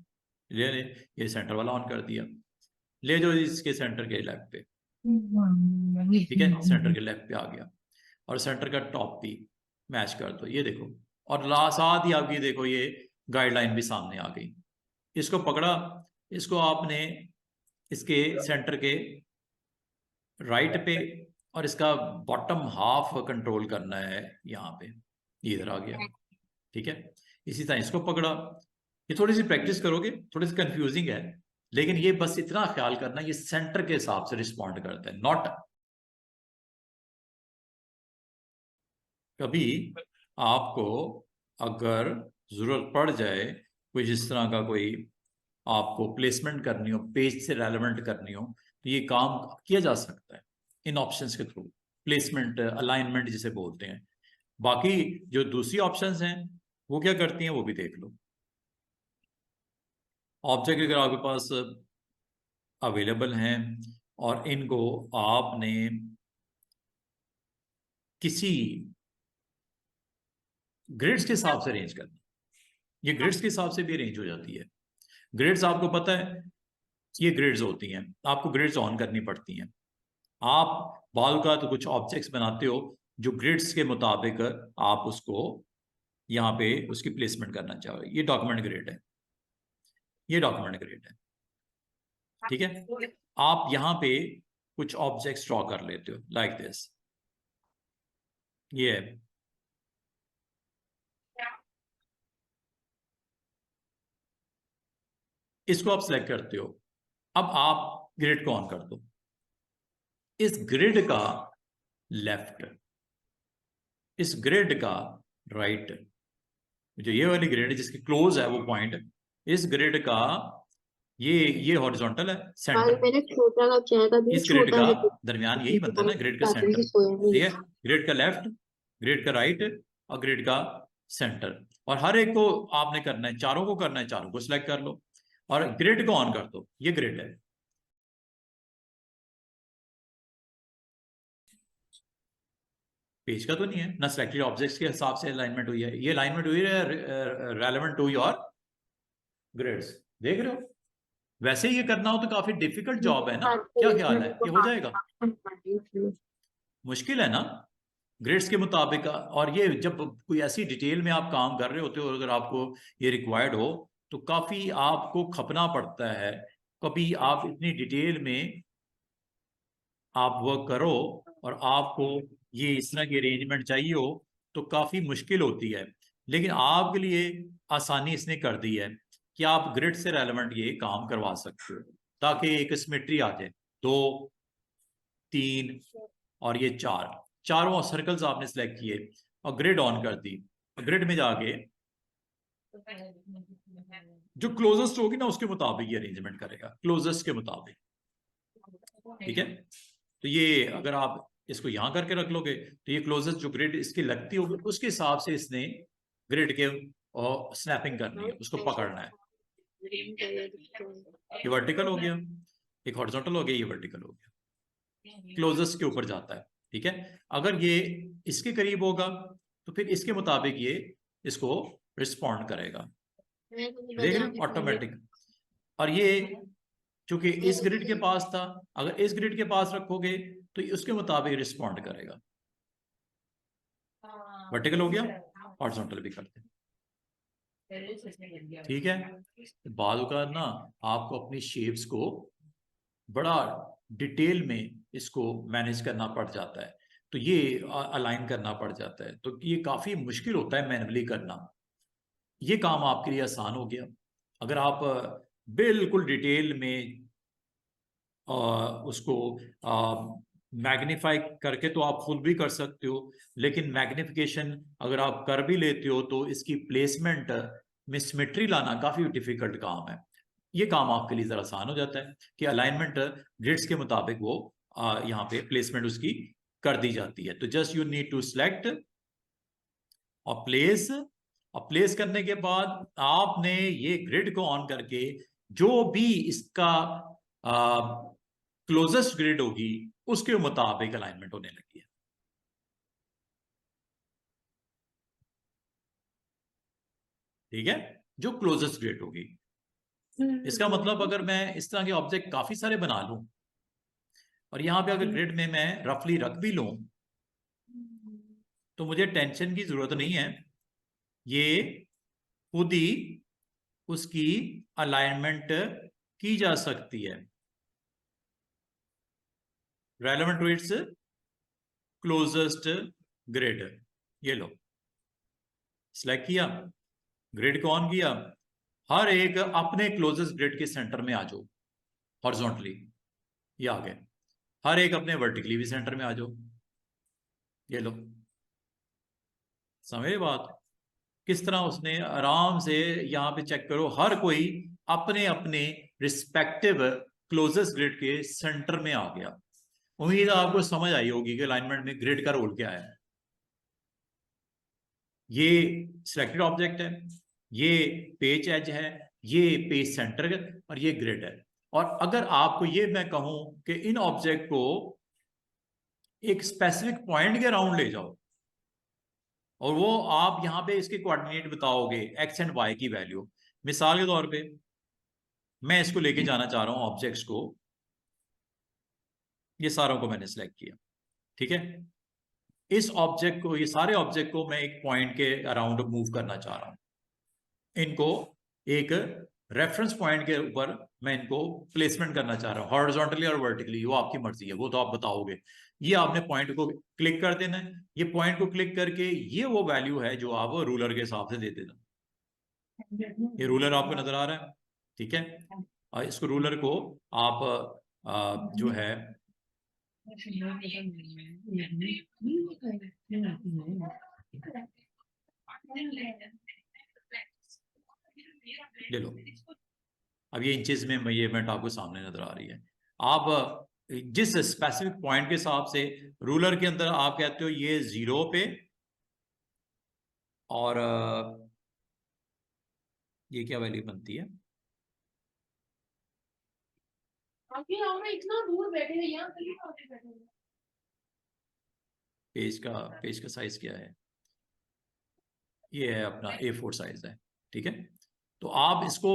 ले ले, ये सेंटर वाला ऑन कर दिया, ले जाओ इसके सेंटर के लेफ्ट पे, ठीक है, सेंटर के लेफ्ट पे आ गया, और सेंटर का टॉप भी मैच कर दो, ये देखो। और साथ ही आपकी देखो ये गाइडलाइन भी सामने आ गई। इसको पकड़ा, इसको आपने इसके सेंटर के राइट पे, और इसका बॉटम हाफ कंट्रोल करना है यहाँ पे, ये इधर आ गया, ठीक है। इसी तरह इसको पकड़ा, ये थोड़ी सी प्रैक्टिस करोगे, थोड़ी सी कंफ्यूजिंग है, लेकिन ये बस इतना ख्याल करना ये सेंटर के हिसाब से रिस्पॉन्ड करता है, नॉट कभी आपको अगर जरूरत पड़ जाए कोई जिस तरह का कोई आपको प्लेसमेंट करनी हो, पेज से रेलेवेंट करनी हो, तो ये काम किया जा सकता है इन ऑप्शंस के थ्रू, प्लेसमेंट अलाइनमेंट जिसे बोलते हैं। बाकी जो दूसरी ऑप्शंस हैं वो क्या करती हैं वो भी देख लो। ऑब्जेक्ट अगर आपके पास अवेलेबल हैं और इनको आपने किसी ग्रिड्स के हिसाब से अरेंज करना, ये ग्रिड्स के हिसाब से भी अरेंज हो जाती है। ग्रिड्स आपको पता है ये ग्रिड्स होती हैं, आपको ग्रिड्स ऑन करनी पड़ती हैं। आप बाल का तो कुछ ऑब्जेक्ट्स बनाते हो जो ग्रिड्स के मुताबिक आप उसको यहाँ पे उसकी प्लेसमेंट करना चाहो। ये डॉक्यूमेंट ग्रिड है, ये डॉक्यूमेंट ग्रिड है, ठीक है। आप यहाँ पे कुछ ऑब्जेक्ट्स ड्रॉ कर लेते हो लाइक दिस, ये है, इसको आप सिलेक्ट करते हो। अब आप ग्रिड को ऑन कर दो, इस ग्रिड का लेफ्ट, इस ग्रिड का राइट, जो ये वाली ग्रिड है जिसके क्लोज है वो पॉइंट, इस ग्रिड का ये हॉरिजॉन्टल है सेंटर, मैंने छोटा का चेहरा भी इस ग्रिड छोटा का है दरमियान यही बनता है ना, ग्रिड का सेंटर, ठीक है। ग्रिड का लेफ्ट, ग्रिड का राइट और ग्रिड का सेंटर, और हर एक को आपने करना है, चारों को करना है, चारों को सिलेक्ट कर लो और ग्रिड को ऑन कर दो। ये ग्रिड है, पेज का तो नहीं है ना, सिलेक्टेड ऑब्जेक्ट्स के हिसाब से अलाइनमेंट हुई है, ये अलाइनमेंट हुई है रेलेवेंट टू योर ग्रिड्स, देख रहे हो। वैसे ये करना हो तो काफी डिफिकल्ट जॉब है ना, क्या ख्याल है ये हो जाएगा? मुश्किल है ना ग्रिड्स के मुताबिक, और ये जब कोई ऐसी डिटेल में आप काम कर रहे होते हो, अगर आपको ये रिक्वायर्ड हो तो काफी आपको खपना पड़ता है। कभी आप इतनी डिटेल में आप वर्क करो और आपको ये इस तरह की अरेंजमेंट चाहिए हो तो काफी मुश्किल होती है, लेकिन आपके लिए आसानी इसने कर दी है कि आप ग्रिड से रेलेवेंट ये काम करवा सकते हो, ताकि एक सिमेट्री आ जाए। 2 3 और ये 4, चारों सर्कल्स आपने सेलेक्ट किए और ग्रिड ऑन कर दी। ग्रिड में जाके जो क्लोजेस्ट होगी ना उसके मुताबिक ये अरेंजमेंट करेगा, क्लोजेस्ट के मुताबिक, ठीक है। तो ये अगर आप इसको यहां करके रख लोगे तो ये क्लोजेस्ट जो ग्रिड इसकी लगती होगी उसके हिसाब से इसने ग्रिड के और स्नैपिंग करनी है, उसको पकड़ना है। ये वर्टिकल हो गया, एक हॉरिजॉन्टल हो गया, ये वर्टिकल हो गया, क्लोजेस्ट के ऊपर जाता है, ठीक है। अगर ये इसके करीब होगा तो फिर इसके मुताबिक ये इसको रिस्पॉन्ड करेगा, देख रहे हो, ऑटोमेटिक। और ये चूंकि इस ग्रिड के पास था, अगर इस ग्रिड के पास रखोगे तो उसके मुताबिक रिस्पॉन्ड करेगा। वर्टिकल हो गया, हॉरिजॉन्टल भी करते हैं, ठीक है। बाद औक़ात ना आपको अपनी शेप्स को बड़ा डिटेल में इसको मैनेज करना पड़ जाता है, तो ये अलाइन करना पड़ जाता है, तो ये काफ़ी मुश्किल होता है मैनुअली करना। ये काम आपके लिए आसान हो गया। अगर आप बिल्कुल डिटेल में उसको मैग्नीफाई करके तो आप खुद भी कर सकते हो, लेकिन मैग्निफिकेशन अगर आप कर भी लेते हो तो इसकी प्लेसमेंट में सिमेट्री लाना काफ़ी डिफिकल्ट काम है। ये काम आपके लिए ज़रा आसान हो जाता है कि अलाइनमेंट ग्रिड्स के मुताबिक वो यहाँ पे प्लेसमेंट उसकी कर दी जाती है। तो just you need to select और प्लेस करने के बाद आपने ये ग्रिड को ऑन करके जो भी इसका क्लोजेस्ट ग्रिड होगी उसके मुताबिक अलाइनमेंट होने लगी है। ठीक है, जो क्लोजेस्ट ग्रिड होगी। इसका मतलब अगर मैं इस तरह के ऑब्जेक्ट काफी सारे बना लूं और यहां पे अगर ग्रिड में मैं रफली रख भी लूं तो मुझे टेंशन की जरूरत नहीं है, ये खुद ही उसकी अलाइनमेंट की जा सकती है relevant to its closest grid. ये लो, सिलेक्ट किया, ग्रिड को ऑन किया, हर एक अपने क्लोजेस्ट ग्रिड के सेंटर में आ जाओ हॉरिजॉन्टली, ये आ गए। हर एक अपने वर्टिकली भी सेंटर में आ जाओ, ये लो। समझे बात? किस तरह उसने आराम से, यहां पे चेक करो, हर कोई अपने अपने रिस्पेक्टिव क्लोजेस्ट ग्रिड के सेंटर में आ गया। उम्मीद है आपको समझ आई होगी कि अलाइनमेंट में ग्रिड का रोल क्या है। ये सिलेक्टेड ऑब्जेक्ट है, ये पेज एज है, ये पेज सेंटर है और ये ग्रिड है। और अगर आपको ये मैं कहूं कि इन ऑब्जेक्ट को एक स्पेसिफिक पॉइंट के अराउंड ले जाओ और वो आप यहां पे इसके कोऑर्डिनेट बताओगे, एक्स एंड वाई की वैल्यू। मिसाल के तौर पे मैं इसको लेके जाना चाह रहा हूं ऑब्जेक्ट्स को, ये सारों को मैंने सिलेक्ट किया। ठीक है, इस ऑब्जेक्ट को, ये सारे ऑब्जेक्ट को मैं एक पॉइंट के अराउंड मूव करना चाह रहा हूं। इनको एक रेफरेंस पॉइंट के ऊपर मैं इनको प्लेसमेंट करना चाह रहा हूं, हॉरिजॉन्टली और वर्टिकली, वो आपकी मर्जी है, वो तो आप बताओगे। ये आपने पॉइंट को क्लिक कर देना है। ये पॉइंट को क्लिक करके ये वो वैल्यू है जो आप रूलर के हिसाब से दे देना। ये रूलर आपको नजर आ रहा है, ठीक है। और इसको रूलर को आप जो है ले लो। अब ये इंचेस में मेजरमेंट आपको सामने नजर आ रही है। आप जिस स्पेसिफिक पॉइंट के हिसाब से रूलर के अंदर आप कहते हो ये 0 पे, और ये क्या वैल्यू बनती है, इतना दूर बैठे हैं यहाँ, पेज का साइज क्या है, ये है अपना A4 साइज है। ठीक है, तो आप इसको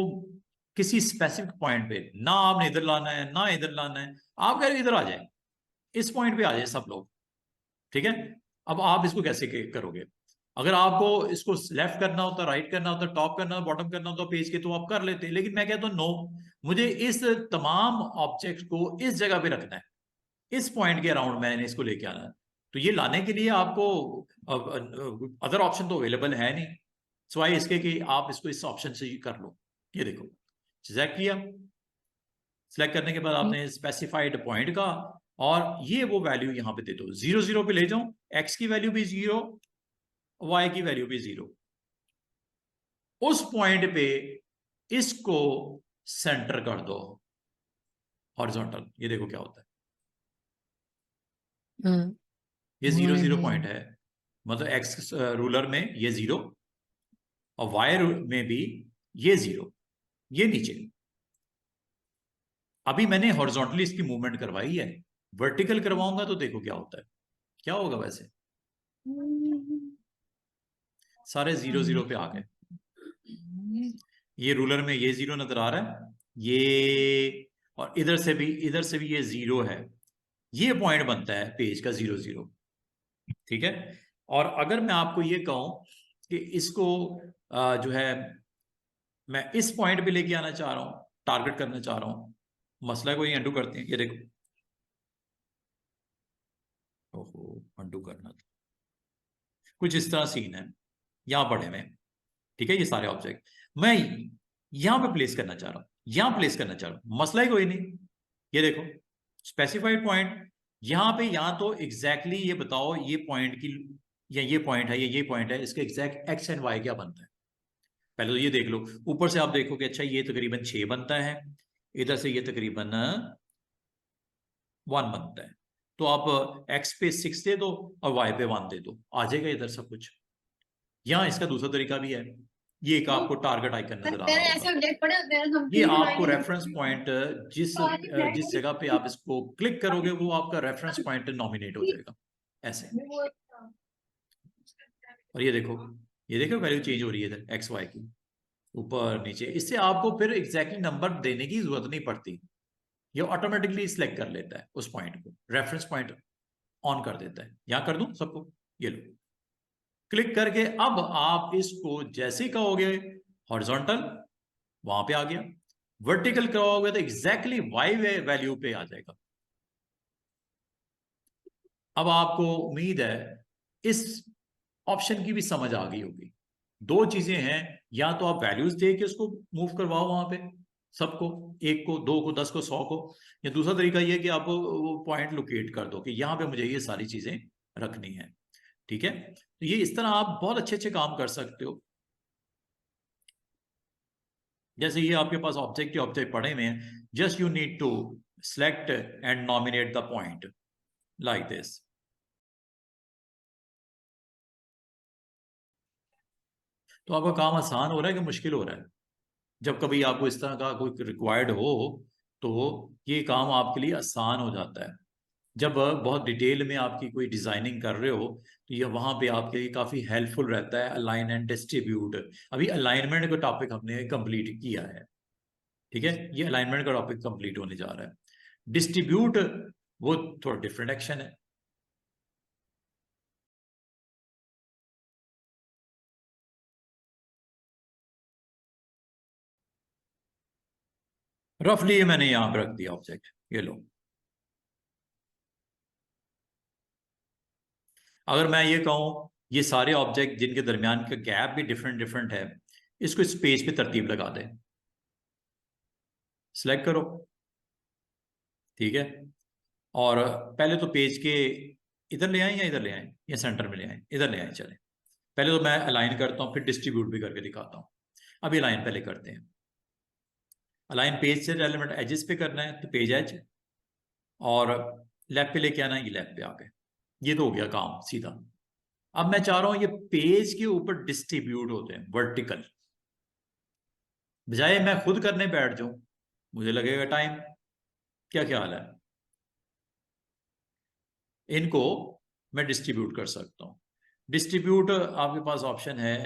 किसी स्पेसिफिक पॉइंट पे, ना आपने इधर लाना है ना इधर लाना है, आप कह रहे इधर आ जाए, इस पॉइंट पे आ जाए सब लोग। ठीक है, अब आप इसको कैसे करोगे? अगर आपको इसको लेफ्ट करना होता, राइट करना होता, टॉप करना होता, बॉटम करना होता पेज के, तो आप कर लेते। लेकिन मैं कहता हूं नो, मुझे इस तमाम ऑब्जेक्ट को इस जगह पे रखना है, इस पॉइंट के अराउंड मैंने इसको लेके आना है। तो ये लाने के लिए आपको अदर ऑप्शन तो अवेलेबल है नहीं, सिवाय इसके कि आप इसको इस ऑप्शन से कर लो। ये देखो, सिलेक्ट किया, सिलेक्ट करने के बाद आपने स्पेसिफाइड पॉइंट का, और ये वो वैल्यू यहां पे दे दो, 0 0 पे ले जाओ, एक्स की वैल्यू भी 0, वाई की वैल्यू भी 0। उस पॉइंट पे इसको सेंटर कर दो हॉरिजॉन्टल। ये देखो क्या होता है, ये 0 0 पॉइंट है, मतलब एक्स रूलर में ये 0 और वाई में भी ये 0, ये नीचे। अभी मैंने हॉरिजॉन्टली इसकी मूवमेंट करवाई है, वर्टिकल करवाऊंगा तो देखो क्या होता है, क्या होगा वैसे, सारे 0 0 पे आ गए। ये रूलर में ये 0 नजर आ रहा है, ये, और इधर से भी ये 0 है। ये पॉइंट बनता है पेज का 0 0। ठीक है, और अगर मैं आपको ये कहूं कि इसको जो है मैं इस पॉइंट पे लेके आना चाह रहा हूं, टारगेट करना चाह रहा हूं, मसला कोई अंडू करते हैं, ये देखो, ओहो अंडू करना था, कुछ इस तरह सीन है, यहां पड़े हुए, ठीक है, ये सारे ऑब्जेक्ट मैं यहां पे प्लेस करना चाह रहा हूं, यहां प्लेस करना चाह रहा हूं, मसला ही कोई नहीं। ये देखो स्पेसिफाइड पॉइंट, यहां पे या तो एग्जैक्टली ये बताओ ये पॉइंट की, या ये पॉइंट है, ये पॉइंट है, इसके एग्जैक्ट एक्स एंड वाई क्या बनता है, पहले तो ये देख लो। ऊपर से आप देखो कि अच्छा ये तकरीबन 6 बनता है, इधर से ये तकरीबन 1 बनता है, तो आप एक्स पे 6 दे दो और वाई पे 1 दे दो, आ जाएगा इधर सब कुछ। यहाँ इसका दूसरा तरीका भी है, ये एक आपको टारगेट आइकन नजर आ रहा होगा, ये आपको रेफरेंस पॉइंट, जिस जगह पे आप इसको क्लिक करोगे वो आपका रेफरेंस पॉइंट नॉमिनेट हो जाएगा ऐसे। और ये देखो वैल्यू चेंज हो रही है इधर एक्स वाई की, ऊपर नीचे, इससे आपको फिर एग्जैक्टली नंबर देने की जरूरत नहीं पड़ती, ये ऑटोमेटिकली सिलेक्ट कर लेता है उस पॉइंट को, रेफरेंस पॉइंट ऑन कर देता है। यहां कर दूं सबको, ये लो क्लिक करके, अब आप इसको जैसे ही कहोगे हॉरिजॉन्टल वहां पे आ गया, वर्टिकल कहोगे तो एग्जैक्टली वाई वैल्यू पे आ जाएगा। अब आपको उम्मीद है इस ऑप्शन की भी समझ आ गई होगी। दो चीजें हैं, या तो आप वैल्यूज दे के उसको मूव करवाओ वहां पे सबको, 1 को 2 को 10 को 100 को, या दूसरा तरीका ये कि आप वो पॉइंट लोकेट कर दो कि यहां पे मुझे ये सारी चीजें रखनी है, ठीक है। तो ये इस तरह आप बहुत अच्छे अच्छे काम कर सकते हो। जैसे ये आपके पास ऑब्जेक्ट पड़े हुए हैं, just you need to select and nominate the point like this। तो आपका काम आसान हो रहा है कि मुश्किल हो रहा है? जब कभी आपको इस तरह का कोई रिक्वायर्ड हो तो ये काम आपके लिए आसान हो जाता है। जब बहुत डिटेल में आपकी कोई डिजाइनिंग कर रहे हो तो ये वहां पे आपके लिए काफी हेल्पफुल रहता है। अलाइन एंड डिस्ट्रीब्यूट, अभी अलाइनमेंट का टॉपिक हमने कंप्लीट किया है, ठीक है, ये अलाइनमेंट का टॉपिक कंप्लीट होने जा रहा है। डिस्ट्रीब्यूट वो थोड़ा डिफरेंट एक्शन है। रफली ये मैंने यहां पर रख दिया ऑब्जेक्ट, ये लो। अगर मैं ये कहूं ये सारे ऑब्जेक्ट जिनके दरमियान का गैप भी डिफरेंट डिफरेंट है, इसको इस पेज पे तरतीब लगा दें, सिलेक्ट करो, ठीक है, और पहले तो पेज के इधर ले आए या इधर ले आए या सेंटर में ले आए, इधर ले आए, चले। पहले तो मैं अलाइन करता हूं, फिर डिस्ट्रीब्यूट भी करके दिखाता हूं। अभी अलाइन पहले करते हैं। अलाइन पेज से रेलेवेंट एजेस पे करना है तो पेज एज, और लेफ्ट पे लेके आना है, ये लेफ्ट पे आ गए, ये तो हो गया काम सीधा। अब मैं चाह रहा हूं ये पेज के ऊपर डिस्ट्रीब्यूट होते हैं वर्टिकल, बजाय मैं खुद करने बैठ जाऊं मुझे लगेगा टाइम। क्या ख्याल है? इनको मैं डिस्ट्रीब्यूट कर सकता हूं। डिस्ट्रीब्यूट आपके पास ऑप्शन है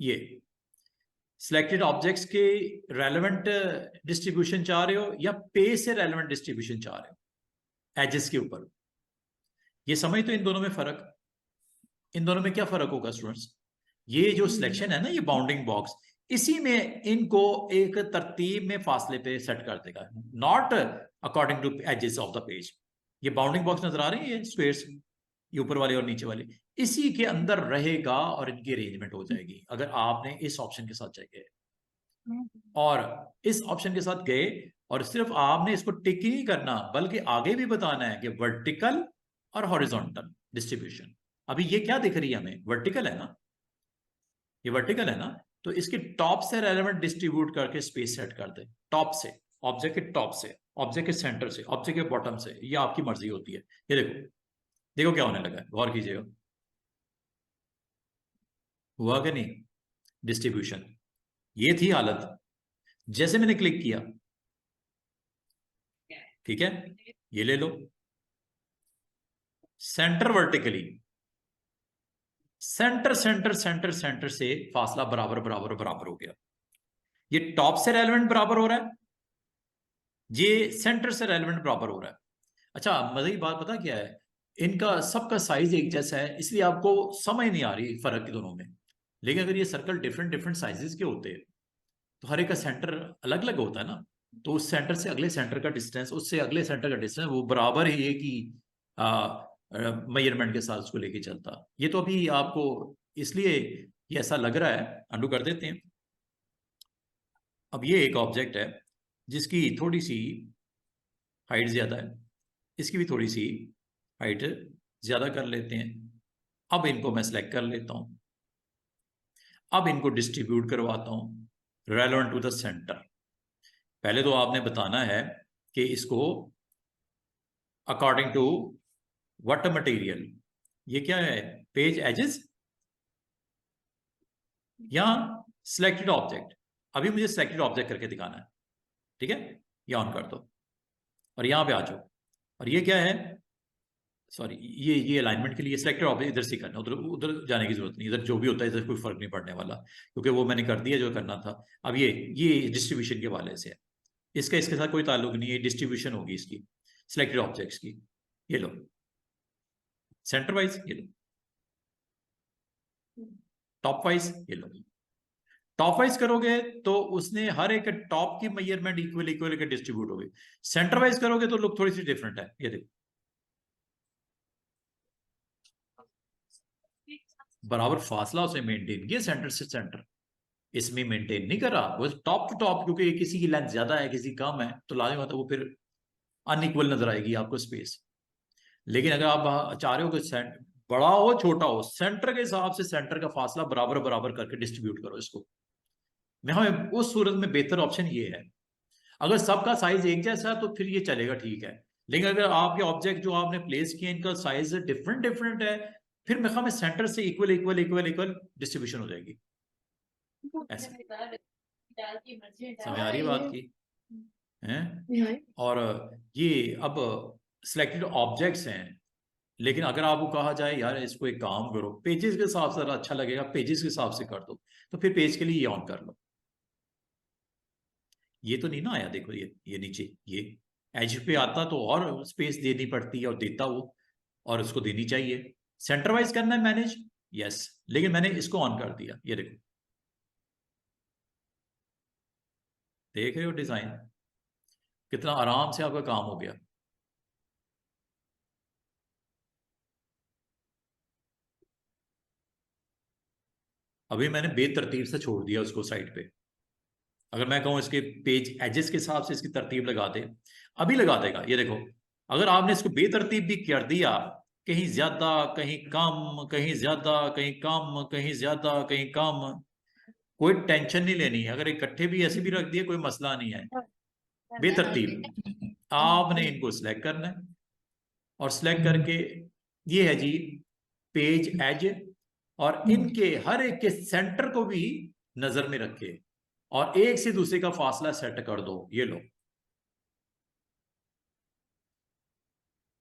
ये, सिलेक्टेड ऑब्जेक्ट्स के रेलेवेंट डिस्ट्रीब्यूशन चाह रहे हो या पेज से रेलेवेंट डिस्ट्रीब्यूशन चाह रहे हो एजेस के ऊपर। ये समझ तो इन दोनों में फर्क, इन दोनों में क्या फर्क होगा स्टूडेंट्स? ये जो सिलेक्शन है ना, ये बाउंडिंग बॉक्स, इसी में इनको एक तरतीब में फासले पे सेट कर देगा, not according to edges of the page. ये बाउंडिंग बॉक्स नजर आ रहे हैं, ये स्क्वायर्स, ये ऊपर वाले और नीचे वाले, इसी के अंदर रहेगा और इनकी अरेंजमेंट हो जाएगी अगर आपने इस ऑप्शन के साथ चाहिए। और इस ऑप्शन के साथ गए और सिर्फ आपने इसको टिक ही नहीं करना बल्कि आगे भी बताना है कि वर्टिकल और हॉरिजॉन्टल डिस्ट्रीब्यूशन। अभी ये क्या दिख रही है हमें? वर्टिकल है ना, ये वर्टिकल है ना, तो इसके टॉप से रेलेवेंट डिस्ट्रीब्यूट करके स्पेस सेट कर दे, टॉप से, ऑब्जेक्ट के टॉप से, ऑब्जेक्ट के सेंटर से, ऑब्जेक्ट के बॉटम से, ये आपकी मर्जी होती है। ये देखो, देखो क्या होने लगा है, गौर कीजिएगा, हुआ कि नहीं डिस्ट्रीब्यूशन? ये थी हालत जैसे मैंने क्लिक किया, ठीक है, ये ले लो, centre vertically, centre centre centre centre से फासला बराबर बराबर बराबर हो गया। ये टॉप से रेलेवेंट बराबर हो रहा है, ये सेंटर से रेलेवेंट बराबर हो रहा है। अच्छा मजे की बात पता क्या है, इनका सबका साइज एक जैसा है इसलिए आपको समझ नहीं आ रही फर्क दोनों में। लेकिन अगर ये सर्कल डिफरेंट डिफरेंट साइजेस के होते तो हर एक का सेंटर अलग अलग होता है ना, तो उस सेंटर से अगले सेंटर का डिस्टेंस, उससे अगले सेंटर का डिस्टेंस वो बराबर ही एक ही मेजरमेंट के साथ उसको लेके चलता। ये तो अभी आपको इसलिए ये ऐसा लग रहा है, अंडू कर देते हैं। अब ये एक ऑब्जेक्ट है जिसकी थोड़ी सी हाइट ज्यादा है, इसकी भी थोड़ी सी हाइट ज्यादा कर लेते हैं। अब इनको मैं सेलेक्ट कर लेता हूं, अब इनको डिस्ट्रीब्यूट करवाता हूं रेलेवेंट टू द सेंटर। पहले तो आपने बताना है कि इसको अकॉर्डिंग टू व्हाट मटेरियल, ये क्या है, पेज एजेस या सिलेक्टेड ऑब्जेक्ट। अभी मुझे सिलेक्टेड ऑब्जेक्ट करके दिखाना है, ठीक है, ये ऑन कर दो और यहां पे आ जाओ। और ये क्या है, सॉरी, ये अलाइनमेंट के लिए सिलेक्टेड ऑब्जेक्ट इधर से करना, उधर उधर जाने की जरूरत नहीं, इधर जो भी होता है इधर कोई फर्क नहीं पड़ने वाला, क्योंकि वो मैंने कर दिया जो करना था। अब ये डिस्ट्रीब्यूशन के वाले से है, इसका इसके साथ कोई ताल्लुक नहीं है, डिस्ट्रीब्यूशन होगी इसकी सिलेक्टेड ऑब्जेक्ट्स की। ये लो सेंटर वाइज, ये लो टॉप वाइज, ये लो टॉप वाइज करोगे तो उसने हर एक टॉप की मेजरमेंट इक्वल इक्वल के डिस्ट्रीब्यूट हो गई। सेंटर वाइज करोगे तो लुक थोड़ी सी डिफरेंट है, ये देखो बराबर फासला उसे मेंटेन किया सेंटर से सेंटर, इसमें मेंटेन नहीं करा वो टॉप टू टॉप, क्योंकि किसी की लेंथ ज्यादा है किसी कम है तो लाजमी बात है वो फिर अनइक्वल नजर आएगी आपको स्पेस। लेकिन अगर आप चाह रहे हो कि बड़ा हो छोटा हो, सेंटर के हिसाब से सेंटर का फासला बराबर बराबर करके डिस्ट्रीब्यूट करो इसको, हमें उस सूरत में बेहतर ऑप्शन ये है। अगर सबका साइज एक जैसा है तो फिर ये चलेगा, ठीक है। लेकिन अगर आपके ऑब्जेक्ट जो आपने प्लेस किए इनका साइज डिफरेंट डिफरेंट है, फिर मेरे ख्याल में सेंटर से equal equal equal equal distribution हो जाएगी। ऐसे समझ आ रही है बात की है। और ये अब सिलेक्टेड ऑब्जेक्ट्स हैं, लेकिन अगर आपको कहा जाए यार इसको एक काम करो पेजेस के हिसाब से अच्छा लगेगा, पेजेस के हिसाब से कर दो, तो फिर पेज के लिए ये ऑन कर लो। ये तो नहीं ना आया, देखो ये नीचे ये एज पे आता तो और स्पेस देनी पड़ती है और देता वो, और उसको देनी चाहिए। सेंटर वाइज करना है मैनेज, यस, लेकिन मैंने इसको ऑन कर दिया, ये देखो देख रहे हो डिजाइन कितना आराम से आपका काम हो गया। अभी मैंने बेतरतीब से छोड़ दिया उसको साइड पे। अगर मैं कहूं इसके पेज एजेस के हिसाब से इसकी तरतीब लगा दे, अभी लगा देगा, ये देखो। अगर आपने इसको बेतरतीब भी कर दिया, कहीं ज्यादा कहीं कम, कहीं ज्यादा कहीं कम, कहीं ज्यादा कहीं कम, कोई टेंशन नहीं लेनी है। अगर इकट्ठे भी ऐसे भी रख दिए कोई मसला नहीं है। बेतरतीब आपने इनको सिलेक्ट करना है और सिलेक्ट करके ये है जी पेज एज, और इनके हर एक के सेंटर को भी नजर में रखे और एक से दूसरे का फासला सेट कर दो, ये लो।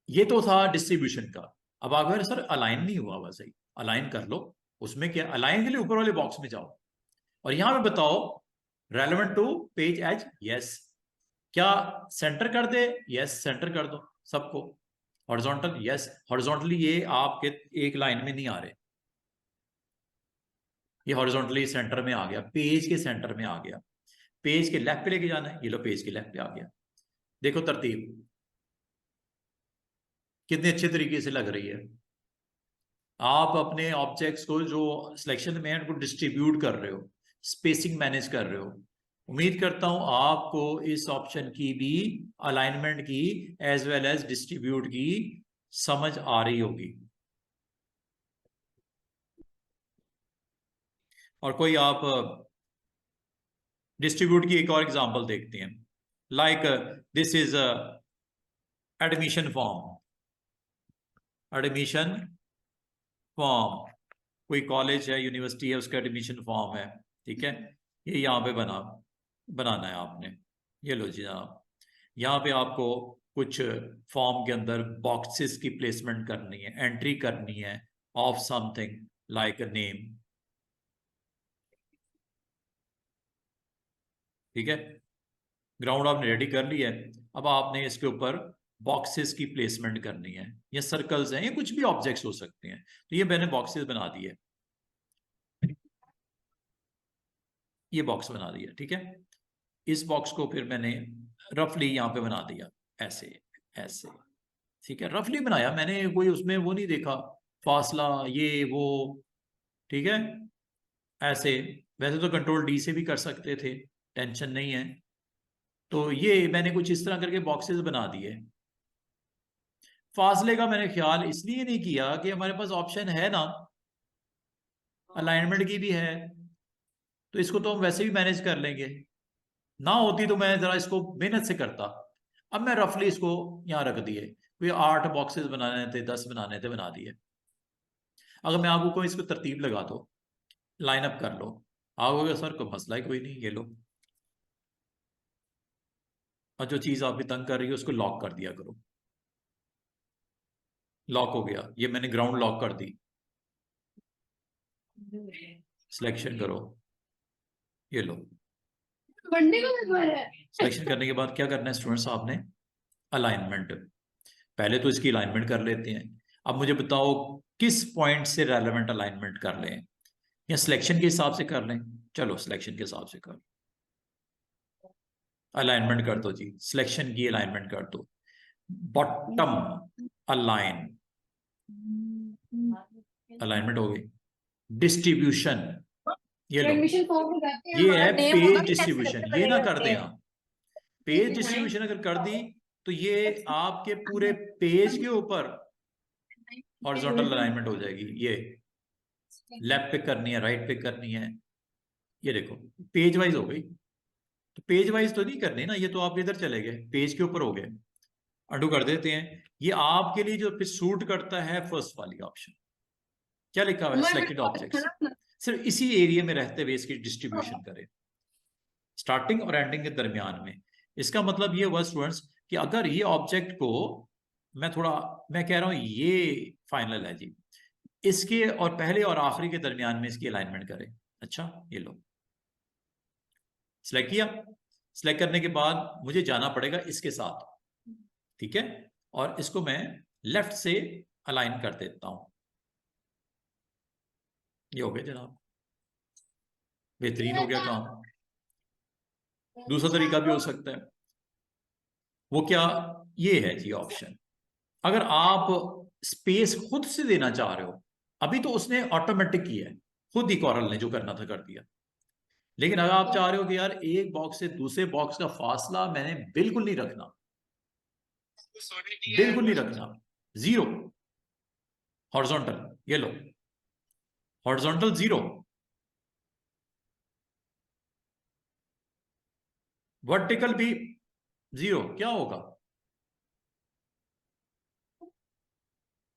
ये तो था डिस्ट्रीब्यूशन का। अब अगर सर अलाइन नहीं हुआ हुआ सही, अलाइन कर लो। उसमें क्या, अलाइन के लिए ऊपर वाले बॉक्स में जाओ और यहां पे बताओ relevant to page edge, yes. क्या सेंटर कर दे, यस सेंटर कर दो सबको। हॉरिजॉन्टल, यस हॉरिजॉन्टली, ये आपके एक लाइन में नहीं आ रहे, ये हॉरिजॉन्टली सेंटर में आ गया, पेज के सेंटर में आ गया। पेज के लेफ्ट पे लेके जाना है, ये लो पेज के लेफ्ट पे आ गया। देखो तरतीब कितने अच्छे तरीके से लग रही है। आप अपने ऑब्जेक्ट्स को जो सिलेक्शन में है उनको डिस्ट्रीब्यूट कर रहे हो, स्पेसिंग मैनेज कर रहे हो। उम्मीद करता हूं आपको इस ऑप्शन की भी, अलाइनमेंट की एज वेल एज डिस्ट्रीब्यूट की समझ आ रही होगी। और कोई आप डिस्ट्रीब्यूट की एक और एग्जांपल देखते हैं, like this is admission form, admission form, कोई कॉलेज है यूनिवर्सिटी है उसका एडमिशन फॉर्म है, ठीक है। ये यहाँ पे बनाना है आपने, ये लो जी जनाब। यहाँ पे आपको कुछ फॉर्म के अंदर बॉक्सेस की प्लेसमेंट करनी है, एंट्री करनी है of something like a name, ठीक है। ग्राउंड आपने रेडी कर लिया है, अब आपने इसके ऊपर बॉक्सेस की प्लेसमेंट करनी है, ये सर्कल्स हैं, ये कुछ भी ऑब्जेक्ट्स हो सकते हैं, तो ये मैंने बॉक्सेस बना दिए। ये बॉक्स बना दिया, ठीक है। इस बॉक्स को फिर मैंने रफली यहाँ पे बना दिया, ऐसे ऐसे, ठीक है, रफली बनाया मैंने, कोई उसमें वो नहीं देखा फासला ये वो, ठीक है, ऐसे। वैसे तो कंट्रोल डी से भी कर सकते थे, टेंशन नहीं है। तो ये मैंने कुछ इस तरह करके बॉक्सेस बना दिए। फासले का मैंने ख्याल इसलिए नहीं किया कि हमारे पास ऑप्शन है ना, अलाइनमेंट की भी है, तो इसको तो हम वैसे भी मैनेज कर लेंगे। ना होती तो मैं जरा इसको मेहनत से करता। अब मैं रफली इसको यहाँ रख दिए, कोई 8 बॉक्सेस बनाने थे, 10 बनाने थे, बना दिए। अगर मैं आपको कोई इसको तरतीब लगा दो, लाइन अप कर लो, आओगे सर कोई मसला ही कोई नहीं, ये लो। और जो चीज आपकी तंग कर रही है उसको लॉक कर दिया करो। लॉक हो गया, ये मैंने ग्राउंड लॉक कर दी। सिलेक्शन करो, ये लो। सिलेक्शन करने के बाद क्या करना है स्टूडेंट्स, आपने अलाइनमेंट, पहले तो इसकी अलाइनमेंट कर लेते हैं। अब मुझे बताओ किस पॉइंट से रेलेवेंट अलाइनमेंट कर लें, या सिलेक्शन के हिसाब से कर लें? चलो सिलेक्शन के हिसाब से कर, अलाइनमेंट कर दो जी, सिलेक्शन की अलाइनमेंट कर दो। बॉटम अलाइन, अलाइनमेंट हो गई। डिस्ट्रीब्यूशन, ये लो, ये है पेज डिस्ट्रीब्यूशन, ये ना कर दें आप। पेज डिस्ट्रीब्यूशन अगर कर दी तो ये आपके पूरे पेज के ऊपर हॉरिजॉन्टल अलाइनमेंट हो जाएगी। ये लेफ्ट पे करनी है, राइट पे करनी है, ये देखो पेज वाइज हो गई। तो पेज वाइज तो नहीं करनी ना, ये तो आप इधर चले गए, पेज के ऊपर हो गए। अंडू कर देते हैं। ये आपके लिए जो फिर सूट करता है फर्स्ट वाली ऑप्शन, क्या लिखा हुआ है, सिलेक्टेड ऑब्जेक्ट्स, सिर्फ इसी एरिया में रहते हुए इसकी डिस्ट्रीब्यूशन करें, स्टार्टिंग और एंडिंग के दरमियान में। इसका मतलब ये हुआ स्टूडेंट्स कि अगर ये ऑब्जेक्ट को मैं कह रहा हूं ये फाइनल है जी, इसके और पहले और आखिरी के दरमियान में इसकी अलाइनमेंट करें। अच्छा ये लो, सिलेक्ट किया। सिलेक्ट करने के बाद मुझे जाना पड़ेगा इसके साथ, ठीक है, और इसको मैं लेफ्ट से अलाइन कर देता हूं। ये हो गया जनाब, बेहतरीन हो गया काम। दूसरा तरीका भी हो सकता है, वो क्या, ये है जी ऑप्शन। अगर आप स्पेस खुद से देना चाह रहे हो, अभी तो उसने ऑटोमेटिक किया है, खुद ही कॉरल ने जो करना था कर दिया। लेकिन अगर आप चाह रहे हो कि यार एक बॉक्स से दूसरे बॉक्स का फासला मैंने बिल्कुल नहीं रखना, बिल्कुल नहीं रखना, 0 हॉरिजॉन्टल, ये लो हॉरिजॉन्टल 0, वर्टिकल भी 0, क्या होगा,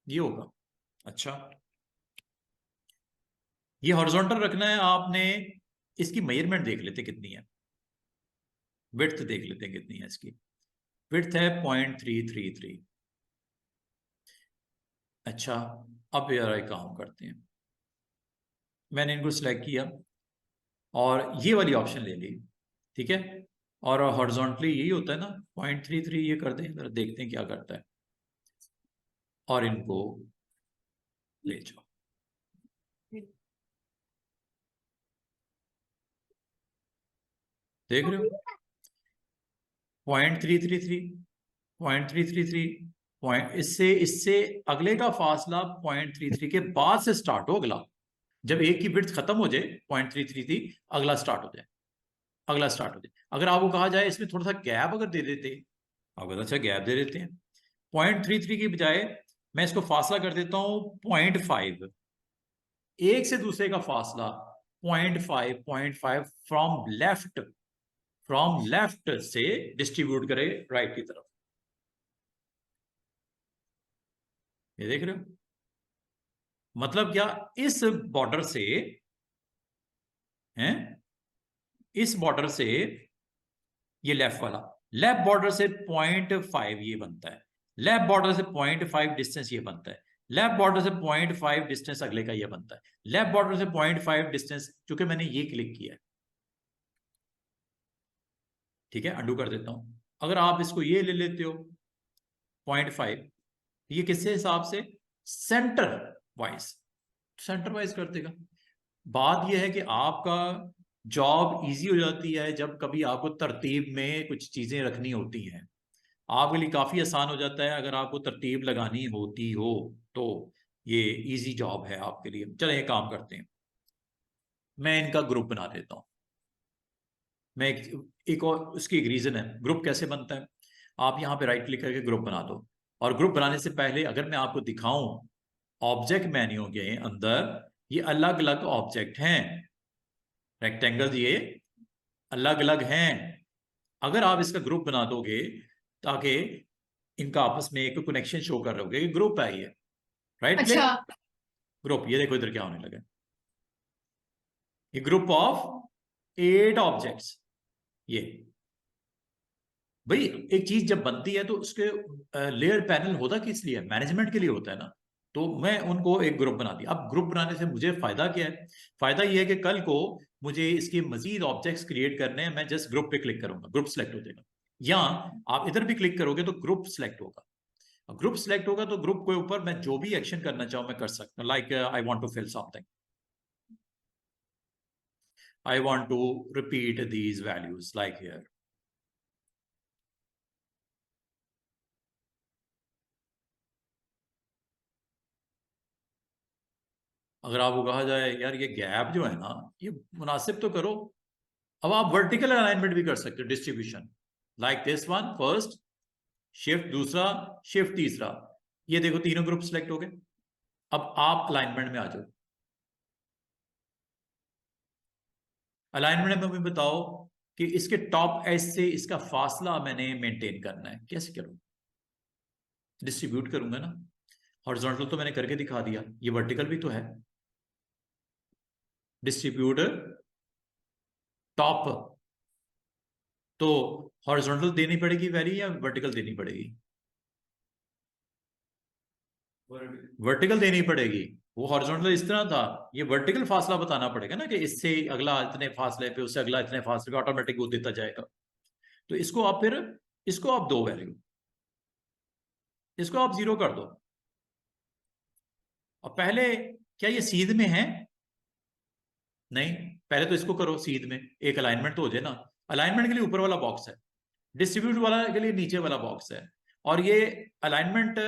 ये होगा। अच्छा ये हॉरिजॉन्टल रखना है आपने, इसकी मेजरमेंट देख लेते कितनी है, विड्थ देख लेते हैं कितनी है इसकी। विड्थ है 0.333। अच्छा अब यार एक काम करते हैं, मैंने इनको सिलेक्ट किया और ये वाली ऑप्शन ले ली, ठीक है, और हॉरिजॉन्टली यही होता है ना, 0.33 ये कर दें, जरा देखते हैं क्या करता है, और इनको ले जाओ। देख रहे हो 0.333, 0.333, पॉइंट, इससे इससे अगले का फासला 0.33 के बाद से स्टार्ट हो, अगला जब एक की विड्थ खत्म हो जाए 0.333 अगला स्टार्ट हो जाए, अगला स्टार्ट हो जाए। अगर आपको कहा जाए इसमें थोड़ा सा गैप अगर दे देते, अगर अच्छा गैप दे देते हैं 0.33 की बजाय मैं इसको फासला कर देता हूं 0.5, एक से दूसरे का फासला 0.5 फ्रॉम लेफ्ट से डिस्ट्रीब्यूट करे राइट की तरफ। ये देख रहे हो, मतलब क्या, इस बॉर्डर से हैं, इस बॉर्डर से ये लेफ्ट वाला, लेफ्ट बॉर्डर से 0.5 ये बनता है, लेफ्ट बॉर्डर से 0.5 डिस्टेंस ये बनता है, लेफ्ट बॉर्डर से 0.5 डिस्टेंस अगले का ये बनता है, लेफ्ट बॉर्डर से 0.5 डिस्टेंस, क्योंकि मैंने ये क्लिक किया है, ठीक है, अंडू कर देता हूं। अगर आप इसको ये ले लेते हो 0.5, ये किससे हिसाब से, सेंटर वाइज, सेंटर वाइज कर देगा। बात यह है कि आपका जॉब इजी हो जाती है जब कभी आपको तरतीब में कुछ चीजें रखनी होती हैं। आपके लिए काफी आसान हो जाता है अगर आपको तरतीब लगानी होती हो तो ये इजी जॉब है आपके लिए। चले एक काम करते हैं, मैं इनका ग्रुप बना देता हूँ। मैं एक और उसकी एक रीजन है ग्रुप कैसे बनता है। आप यहाँ पे राइट क्लिक करके ग्रुप बना दो, और ग्रुप बनाने से पहले अगर मैं आपको दिखाऊं ऑब्जेक्ट मेन्यू के अंदर ये अलग अलग ऑब्जेक्ट हैं, रेक्टेंगल ये अलग अलग हैं। अगर आप इसका ग्रुप बना दोगे ताकि इनका आपस में एक कनेक्शन शो कर रहे हो, ग्रुप है ये, राइट क्लिक अच्छा। ग्रुप। ये देखो इधर क्या होने लगा, ये ग्रुप ऑफ 8 ऑब्जेक्ट्स। ये भाई एक चीज जब बनती है तो उसके लेयर पैनल होता किस लिए, मैनेजमेंट के लिए होता है ना। तो मैं उनको एक ग्रुप बना दिया। अब ग्रुप बनाने से मुझे फायदा क्या है, फायदा ये है कि कल को मुझे इसके मजीद ऑब्जेक्ट्स क्रिएट करने हैं, मैं जस्ट ग्रुप पे क्लिक करूंगा, ग्रुप सेलेक्ट हो जाएगा। या आप इधर भी क्लिक करोगे तो ग्रुप सेलेक्ट होगा। ग्रुप सेलेक्ट होगा तो ग्रुप के ऊपर मैं जो भी एक्शन करना चाहूँ मैं कर सकता हूँ। Like I want to fill something, I want to repeat these values like here. अगर आपको कहा जाए यार ये गैप जो है ना ये मुनासिब तो करो, अब आप वर्टिकल अलाइनमेंट भी कर सकते हो, distribution like this one, first shift दूसरा शिफ्ट तीसरा। ये देखो तीनों ग्रुप सिलेक्ट हो गए। अब आप अलाइनमेंट में आ जाओ। अलाइनमेंट में भी बताओ कि इसके टॉप एज से इसका फासला मैंने मेंटेन करना है, कैसे करूं, डिस्ट्रीब्यूट करूंगा ना। हॉरिजॉन्टल तो मैंने करके दिखा दिया, ये वर्टिकल भी तो है, डिस्ट्रीब्यूट टॉप। तो हॉरिजॉन्टल देनी पड़ेगी वैल्यू या वर्टिकल देनी पड़ेगी, वर्टिकल देनी पड़ेगी। वो हॉरिजॉन्टल इस तरह था, ये वर्टिकल फासला बताना पड़ेगा ना कि इससे अगला इतने फासले पे, उससे अगला इतने फासले पे, ऑटोमेटिक वो देता जाएगा। तो इसको आप फिर इसको आप दो वैल्यू, इसको आप 0 कर दो। और पहले क्या ये सीध में है, नहीं, पहले तो इसको करो सीध में, एक अलाइनमेंट तो हो जाए ना। अलाइनमेंट के लिए ऊपर वाला बॉक्स है, डिस्ट्रीब्यूट वाला के लिए नीचे वाला बॉक्स है। और ये अलाइनमेंट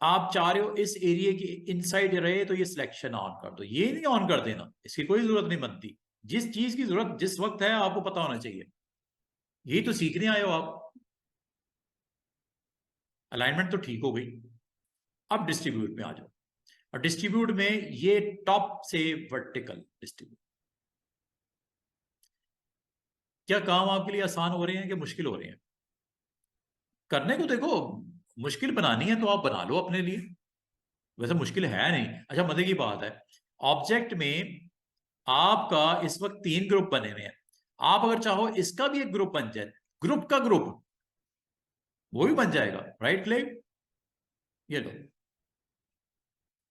आप चाह रहे हो इस एरिया की इनसाइड रहे तो ये सिलेक्शन ऑन कर दो, ये नहीं ऑन कर देना, इसकी कोई जरूरत नहीं बनती। जिस चीज की जरूरत जिस वक्त है आपको पता होना चाहिए, यही तो सीखने आए हो आप। अलाइनमेंट तो ठीक हो गई, अब डिस्ट्रीब्यूट में आ जाओ। और डिस्ट्रीब्यूट में ये टॉप से वर्टिकल डिस्ट्रीब्यूट, क्या काम आपके लिए आसान हो रहे हैं कि मुश्किल हो रहे हैं करने को? देखो मुश्किल बनानी है तो आप बना लो अपने लिए, वैसे मुश्किल है नहीं। अच्छा मजे की बात है, ऑब्जेक्ट में आपका इस वक्त 3 ग्रुप बने हुए हैं। आप अगर चाहो इसका भी एक ग्रुप बन जाए, ग्रुप का ग्रुप, वो भी बन जाएगा। राइट क्लिक, ये लो,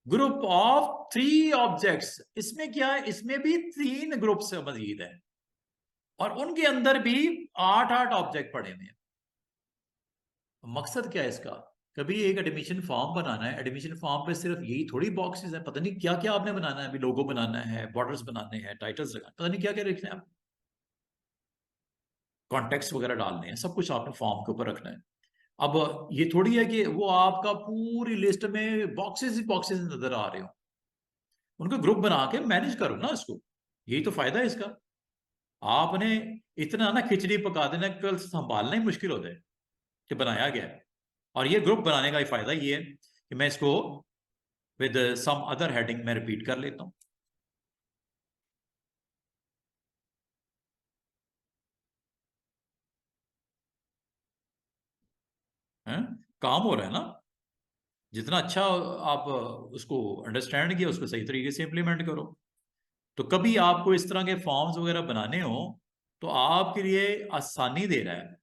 ग्रुप ऑफ 3 ऑब्जेक्ट्स। इसमें क्या है, इसमें भी 3 ग्रुप से मजीद है, और उनके अंदर भी 8-8 ऑब्जेक्ट पड़े हुए हैं। मकसद क्या है इसका, कभी एक एडमिशन फॉर्म बनाना है, एडमिशन फॉर्म पे सिर्फ यही थोड़ी बॉक्सेस है, पता नहीं क्या क्या आपने बनाना है। अभी लोगो बनाना है, बॉर्डर्स बनाने हैं, टाइटल्स लगाने, पता नहीं क्या क्या लिखना है, आप कॉन्टेक्स्ट वगैरह डालने हैं, सब कुछ आपने फॉर्म के ऊपर रखना है। अब ये थोड़ी है कि वो आपका पूरी लिस्ट में बॉक्सेस ही बॉक्सेस नजर आ रहे हो, उनको ग्रुप बना के मैनेज करो ना इसको, यही तो फायदा है इसका। आपने इतना ना खिचड़ी पका देना, कल संभालना ही मुश्किल हो जाए कि बनाया गया है। और ये ग्रुप बनाने का फायदा ये है कि मैं इसको विद सम अदर हेडिंग में रिपीट कर लेता हूं। है? काम हो रहा है ना, जितना अच्छा आप उसको अंडरस्टैंड किया उसको सही तरीके से इंप्लीमेंट करो। तो कभी आपको इस तरह के फॉर्म्स वगैरह बनाने हो तो आपके लिए आसानी दे रहा है।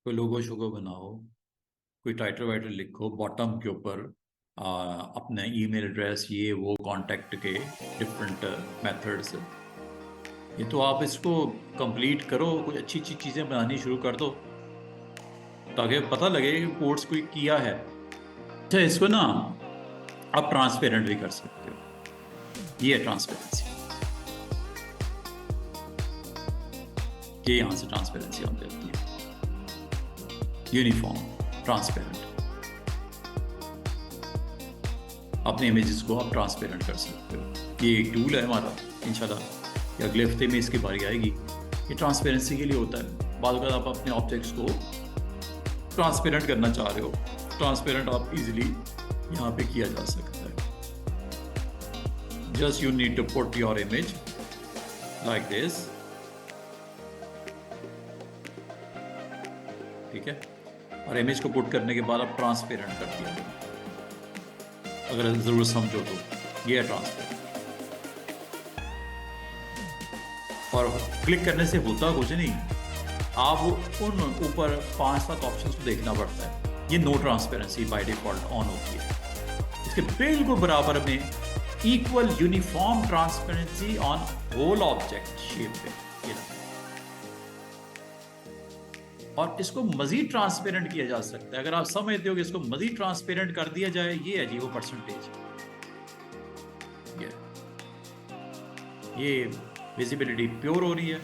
कोई लोगो शोगो बनाओ, कोई टाइटल वाइटल लिखो, बॉटम के ऊपर अपना ईमेल एड्रेस, ये वो कांटेक्ट के डिफरेंट मेथड्स। ये तो आप इसको कंप्लीट करो, कोई अच्छी अच्छी चीज़ें बनानी शुरू कर दो ताकि पता लगे कि कोर्स कोई किया है। अच्छा, इसको ना आप ट्रांसपेरेंट भी कर सकते हो। ये है ट्रांसपेरेंसी, ये यहाँ से ट्रांसपेरेंसी आती है। यूनिफॉर्म ट्रांसपेरेंट, अपने इमेजेस को आप ट्रांसपेरेंट कर सकते हो। ये एक टूल है हमारा, इंशाल्लाह अगले हफ्ते में इसकी बारी आएगी। ये ट्रांसपेरेंसी के लिए होता है। बाद अगर आप अपने ऑब्जेक्ट्स को ट्रांसपेरेंट करना चाह रहे हो, ट्रांसपेरेंट आप इजीली यहाँ पे किया जा सकता है। Just you need to put your image like this, ठीक है। और इमेज को पुट करने के बाद आप ट्रांसपेरेंट कर दिया, अगर जरूर समझो तो। ये है ट्रांसपेरेंट। और क्लिक करने से होता कुछ नहीं, आप उन ऊपर 5-7 ऑप्शंस को देखना पड़ता है। ये no transparency by default on होती है। इसके बिल्कुल बराबर में equal uniform transparency on whole object shape पे, ये रहा। और इसको मजीद ट्रांसपेरेंट किया जा सकता है। अगर आप समझते हो कि इसको मजीद ट्रांसपेरेंट कर दिया जाए, ये है जी वो परसेंटेज। ये विजिबिलिटी प्योर हो रही है,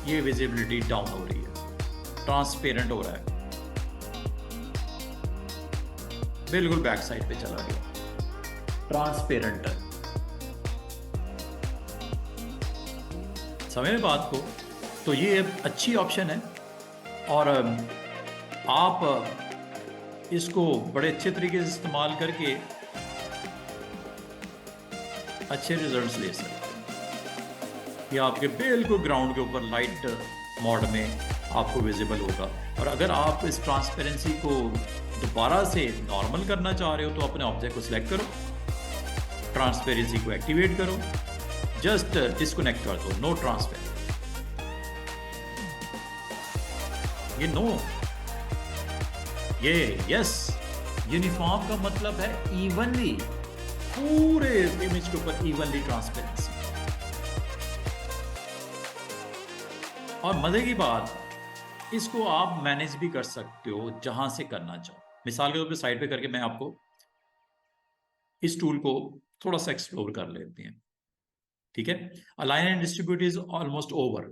ये विजिबिलिटी डाउन हो रही है, ट्रांसपेरेंट हो रहा है, बिल्कुल बैक साइड पे चला गया, ट्रांसपेरेंट। समझ में बात को? तो ये अच्छी ऑप्शन है और आप इसको बड़े अच्छे तरीके से इस्तेमाल करके अच्छे रिजल्ट्स ले सकते हैं। ये आपके बिल्कुल ग्राउंड के ऊपर लाइट मोड में आपको विजिबल होगा। और अगर आप इस ट्रांसपेरेंसी को दोबारा से नॉर्मल करना चाह रहे हो तो अपने ऑब्जेक्ट को सिलेक्ट करो, ट्रांसपेरेंसी को एक्टिवेट करो, जस्ट डिस्कनेक्ट कर दो, नो ट्रांसपेरेंसी। ये नो, ये यस। यूनिफॉर्म का मतलब है इवनली, पूरे इमेज के ऊपर इवनली ट्रांसपेरेंसी। और मजे की बात, इसको आप मैनेज भी कर सकते हो जहां से करना चाहो। मिसाल के तौर पे साइड पे करके मैं आपको इस टूल को थोड़ा सा एक्सप्लोर कर लेते हैं, ठीक है। Align and distribute is almost over.